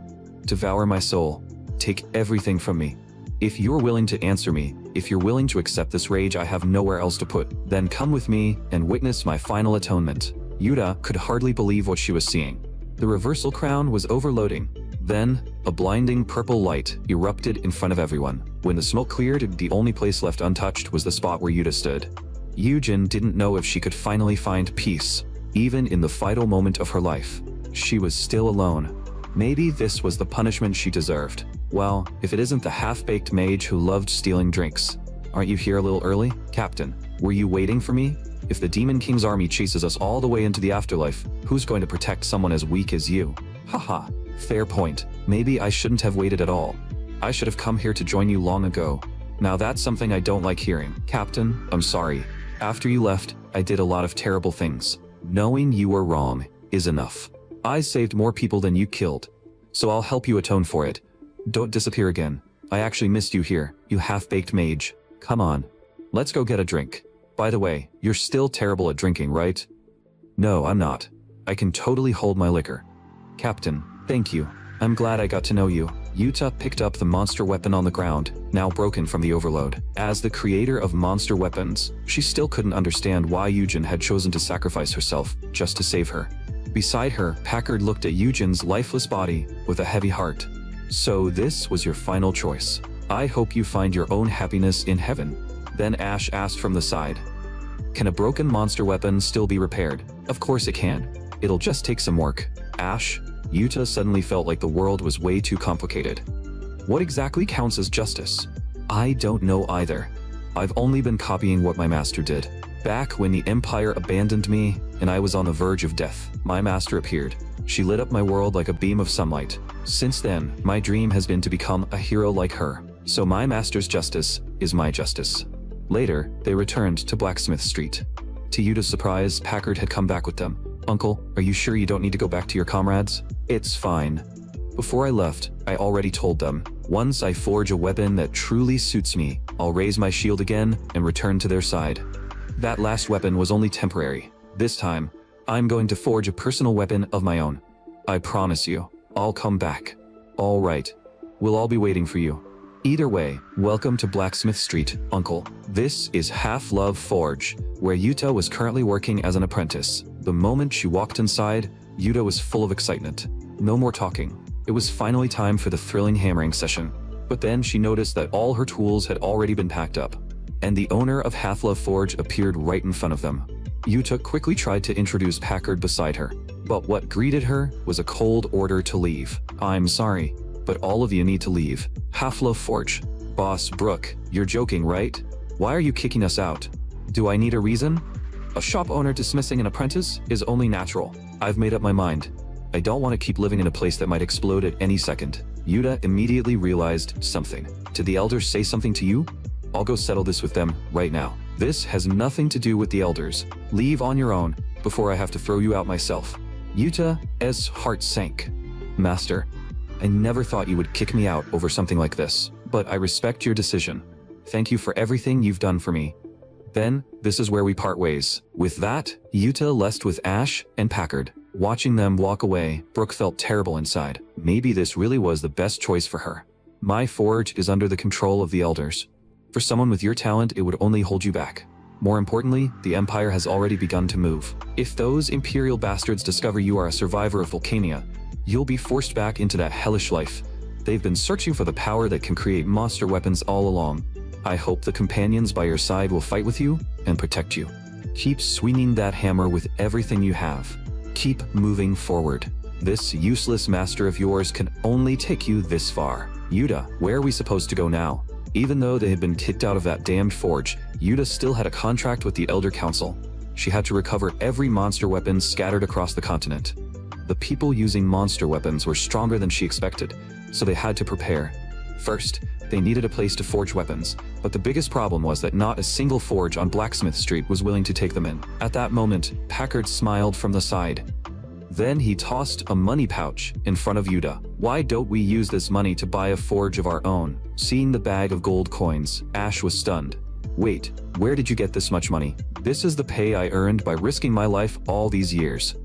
Devour my soul. Take everything from me. If you're willing to answer me, if you're willing to accept this rage I have nowhere else to put, then come with me and witness my final atonement. Yuta could hardly believe what she was seeing. The reversal crown was overloading. Then, a blinding purple light erupted in front of everyone. When the smoke cleared, the only place left untouched was the spot where Yuta stood. Yujin didn't know if she could finally find peace. Even in the vital moment of her life, she was still alone. Maybe this was the punishment she deserved. Well, if it isn't the half-baked mage who loved stealing drinks. Aren't you here a little early? Captain, were you waiting for me? If the Demon King's army chases us all the way into the afterlife, who's going to protect someone as weak as you? Haha, fair point. Maybe I shouldn't have waited at all. I should have come here to join you long ago. Now that's something I don't like hearing. Captain, I'm sorry. After you left, I did a lot of terrible things. Knowing you were wrong is enough. I saved more people than you killed, so I'll help you atone for it. Don't disappear again. I actually missed you here, you half-baked mage. Come on, let's go get a drink. By the way, you're still terrible at drinking, right? No, I'm not. I can totally hold my liquor. Captain, thank you. I'm glad I got to know you. Yuta picked up the monster weapon on the ground, now broken from the overload. As the creator of monster weapons, she still couldn't understand why Yujin had chosen to sacrifice herself just to save her. Beside her, Packard looked at Yujin's lifeless body with a heavy heart. So this was your final choice. I hope you find your own happiness in heaven. Then Ash asked from the side. Can a broken monster weapon still be repaired? Of course it can. It'll just take some work. Ash, Yuta suddenly felt like the world was way too complicated. What exactly counts as justice? I don't know either. I've only been copying what my master did. Back when the Empire abandoned me and I was on the verge of death, my master appeared. She lit up my world like a beam of sunlight. Since then, my dream has been to become a hero like her. So my master's justice is my justice. Later, they returned to Blacksmith Street. To Yuta's surprise, Packard had come back with them. Uncle, are you sure you don't need to go back to your comrades? It's fine. Before I left, I already told them, once I forge a weapon that truly suits me, I'll raise my shield again and return to their side. That last weapon was only temporary. This time, I'm going to forge a personal weapon of my own. I promise you, I'll come back. All right. We'll all be waiting for you. Either way, welcome to Blacksmith Street, Uncle. This is Half-Love Forge, where Yuta was currently working as an apprentice. The moment she walked inside, Yuta was full of excitement. No more talking. It was finally time for the thrilling hammering session. But then she noticed that all her tools had already been packed up, and the owner of Half-Love Forge appeared right in front of them. Yuta quickly tried to introduce Packard beside her, but what greeted her was a cold order to leave. I'm sorry, but all of you need to leave. Half-Love Forge. Boss Brooke, you're joking, right? Why are you kicking us out? Do I need a reason? A shop owner dismissing an apprentice is only natural. I've made up my mind. I don't want to keep living in a place that might explode at any second. Yuta immediately realized something. Did the elders say something to you? I'll go settle this with them right now. This has nothing to do with the elders. Leave on your own before I have to throw you out myself. Yuta's heart sank. Master, I never thought you would kick me out over something like this, but I respect your decision. Thank you for everything you've done for me. Then, this is where we part ways. With that, Yuta left with Ash and Packard. Watching them walk away, Brooke felt terrible inside. Maybe this really was the best choice for her. My forge is under the control of the elders. For someone with your talent, it would only hold you back. More importantly, the Empire has already begun to move. If those Imperial bastards discover you are a survivor of Volcania, you'll be forced back into that hellish life. They've been searching for the power that can create monster weapons all along. I hope the companions by your side will fight with you and protect you. Keep swinging that hammer with everything you have. Keep moving forward. This useless master of yours can only take you this far. Yuta, where are we supposed to go now? Even though they had been kicked out of that damned forge, Yuta still had a contract with the Elder Council. She had to recover every monster weapon scattered across the continent. The people using monster weapons were stronger than she expected, so they had to prepare. First, they needed a place to forge weapons, but the biggest problem was that not a single forge on Blacksmith Street was willing to take them in. At that moment, Packard smiled from the side. Then he tossed a money pouch in front of Yuta. Why don't we use this money to buy a forge of our own? Seeing the bag of gold coins, Ash was stunned. Wait, where did you get this much money? This is the pay I earned by risking my life all these years.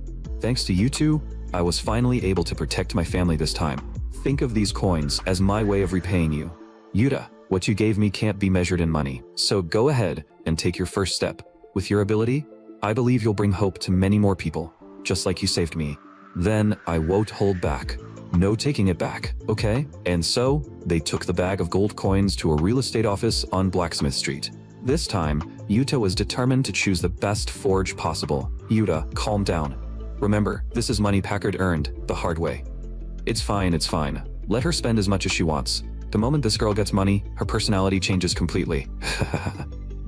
Thanks to you two, I was finally able to protect my family this time. Think of these coins as my way of repaying you. Yuta, what you gave me can't be measured in money, so go ahead and take your first step. With your ability, I believe you'll bring hope to many more people, just like you saved me. Then I won't hold back. No taking it back, okay? And so, they took the bag of gold coins to a real estate office on Blacksmith Street. This time, Yuta was determined to choose the best forge possible. Yuta, calm down. Remember, this is money Packard earned the hard way. It's fine, it's fine. Let her spend as much as she wants. The moment this girl gets money, her personality changes completely.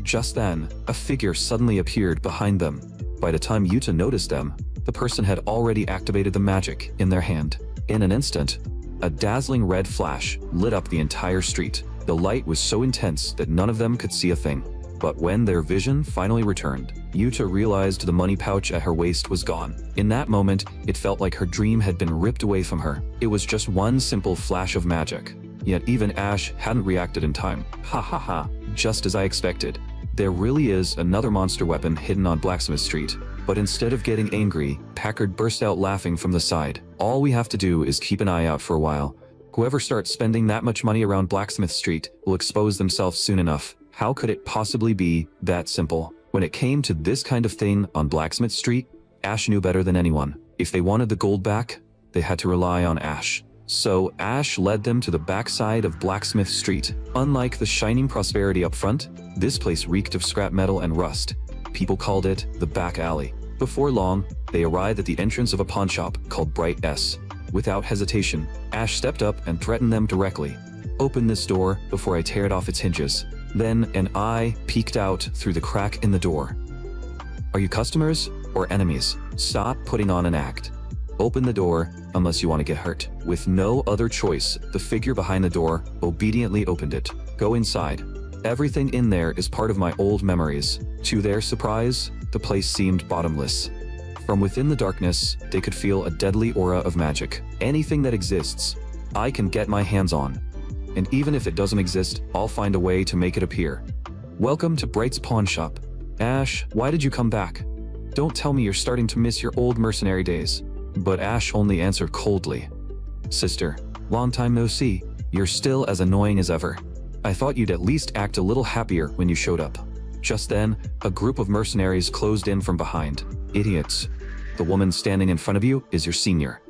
Just then, a figure suddenly appeared behind them. By the time Yuta noticed them, the person had already activated the magic in their hand. In an instant, a dazzling red flash lit up the entire street. The light was so intense that none of them could see a thing. But when their vision finally returned, Yuta realized the money pouch at her waist was gone. In that moment, it felt like her dream had been ripped away from her. It was just one simple flash of magic. Yet even Ash hadn't reacted in time. Ha ha ha, just as I expected. There really is another monster weapon hidden on Blacksmith Street. But instead of getting angry, Packard burst out laughing from the side. All we have to do is keep an eye out for a while. Whoever starts spending that much money around Blacksmith Street will expose themselves soon enough. How could it possibly be that simple? When it came to this kind of thing on Blacksmith Street, Ash knew better than anyone. If they wanted the gold back, they had to rely on Ash. So Ash led them to the backside of Blacksmith Street. Unlike the shining prosperity up front, this place reeked of scrap metal and rust. People called it the back alley. Before long, they arrived at the entrance of a pawn shop called Bright S. Without hesitation, Ash stepped up and threatened them directly. Open this door before I tear it off its hinges. Then an eye peeked out through the crack in the door. Are you customers or enemies? Stop putting on an act. Open the door unless you want to get hurt. With no other choice, the figure behind the door obediently opened it. Go inside. Everything in there is part of my old memories. To their surprise, the place seemed bottomless. From within the darkness, they could feel a deadly aura of magic. Anything that exists, I can get my hands on. And even if it doesn't exist, I'll find a way to make it appear. Welcome to Bright's pawn shop. Ash, why did you come back? Don't tell me you're starting to miss your old mercenary days. But Ash only answered coldly. Sister, long time no see. You're still as annoying as ever. I thought you'd at least act a little happier when you showed up. Just then, a group of mercenaries closed in from behind. Idiots. The woman standing in front of you is your senior.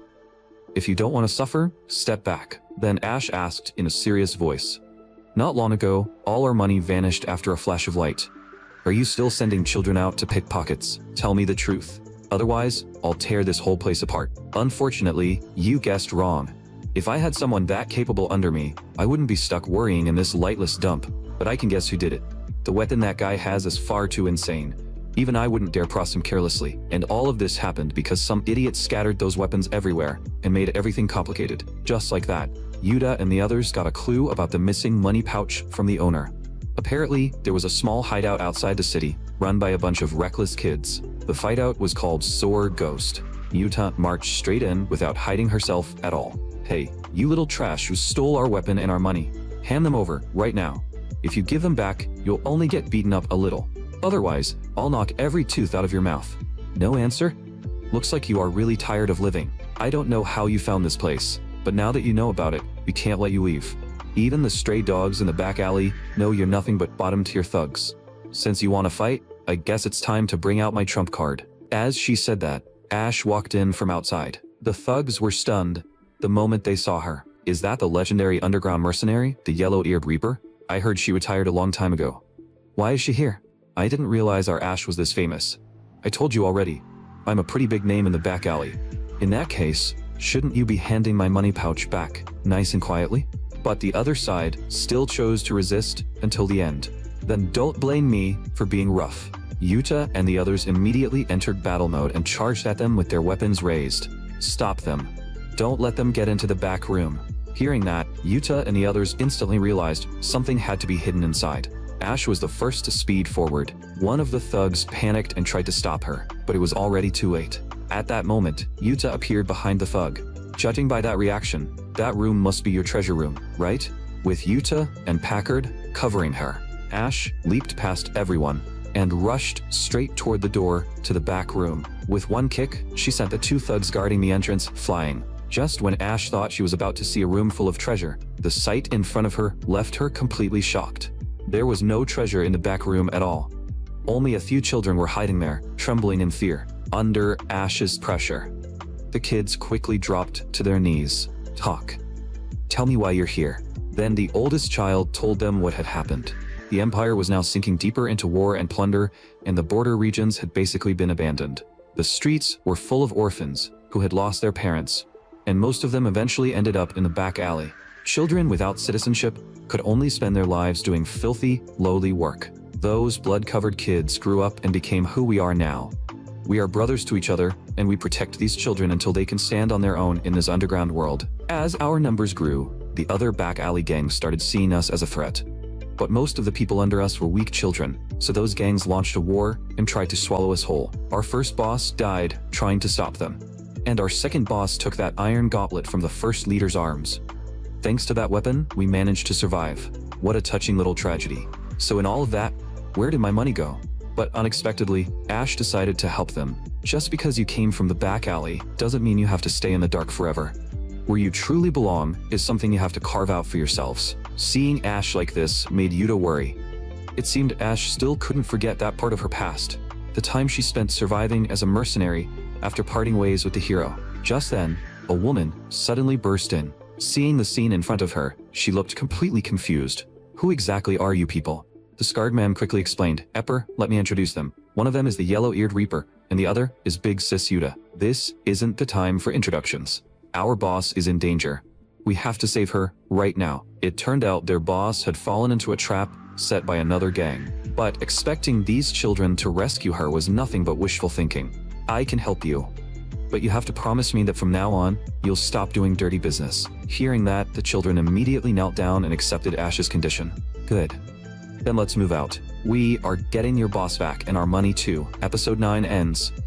If you don't want to suffer, step back. Then Ash asked in a serious voice. Not long ago, all our money vanished after a flash of light. Are you still sending children out to pick pockets? Tell me the truth. Otherwise, I'll tear this whole place apart. Unfortunately, you guessed wrong. If I had someone that capable under me, I wouldn't be stuck worrying in this lightless dump. But I can guess who did it. The weapon that guy has is far too insane. Even I wouldn't dare cross him carelessly. And all of this happened because some idiot scattered those weapons everywhere and made everything complicated. Just like that, Yuta and the others got a clue about the missing money pouch from the owner. Apparently, there was a small hideout outside the city, run by a bunch of reckless kids. The hideout was called Soar Ghost. Yuta marched straight in without hiding herself at all. Hey, you little trash who stole our weapon and our money. Hand them over, right now. If you give them back, you'll only get beaten up a little. Otherwise, I'll knock every tooth out of your mouth. No answer? Looks like you are really tired of living. I don't know how you found this place, but now that you know about it, we can't let you leave. Even the stray dogs in the back alley know you're nothing but bottom-tier thugs. Since you want to fight, I guess it's time to bring out my trump card. As she said that, Ash walked in from outside. The thugs were stunned the moment they saw her. Is that the legendary underground mercenary, the yellow-eared reaper? I heard she retired a long time ago. Why is she here? I didn't realize our Ash was this famous. I told you already. I'm a pretty big name in the back alley. In that case, shouldn't you be handing my money pouch back, nice and quietly? But the other side still chose to resist until the end. Then don't blame me for being rough. Yuta and the others immediately entered battle mode and charged at them with their weapons raised. Stop them. Don't let them get into the back room. Hearing that, Yuta and the others instantly realized something had to be hidden inside. Ash was the first to speed forward. One of the thugs panicked and tried to stop her, but it was already too late. At that moment, Yuta appeared behind the thug. Judging by that reaction, that room must be your treasure room, right? With Yuta and Packard covering her, Ash leaped past everyone and rushed straight toward the door to the back room. With one kick, she sent the two thugs guarding the entrance flying. Just when Ash thought she was about to see a room full of treasure, the sight in front of her left her completely shocked. There was no treasure in the back room at all. Only a few children were hiding there, trembling in fear, under Ash's pressure. The kids quickly dropped to their knees. Talk. Tell me why you're here. Then the oldest child told them what had happened. The empire was now sinking deeper into war and plunder, and the border regions had basically been abandoned. The streets were full of orphans who had lost their parents, and most of them eventually ended up in the back alley. Children without citizenship could only spend their lives doing filthy, lowly work. Those blood-covered kids grew up and became who we are now. We are brothers to each other, and we protect these children until they can stand on their own in this underground world. As our numbers grew, the other back alley gangs started seeing us as a threat. But most of the people under us were weak children, so those gangs launched a war and tried to swallow us whole. Our first boss died trying to stop them, and our second boss took that iron gauntlet from the first leader's arms. Thanks to that weapon, we managed to survive. What a touching little tragedy. So in all of that, where did my money go? But unexpectedly, Ash decided to help them. Just because you came from the back alley doesn't mean you have to stay in the dark forever. Where you truly belong is something you have to carve out for yourselves. Seeing Ash like this made Yuta worry. It seemed Ash still couldn't forget that part of her past, the time she spent surviving as a mercenary after parting ways with the hero. Just then, a woman suddenly burst in. Seeing the scene in front of her, she looked completely confused. Who exactly are you people? The scarred man quickly explained. Epper, let me introduce them. One of them is the yellow-eared Reaper, and the other is Big Sis Yuta. This isn't the time for introductions. Our boss is in danger. We have to save her right now. It turned out their boss had fallen into a trap set by another gang. But expecting these children to rescue her was nothing but wishful thinking. I can help you, but you have to promise me that from now on, you'll stop doing dirty business. Hearing that, the children immediately knelt down and accepted Ash's condition. Good. Then let's move out. We are getting your boss back and our money too. Episode 9 ends.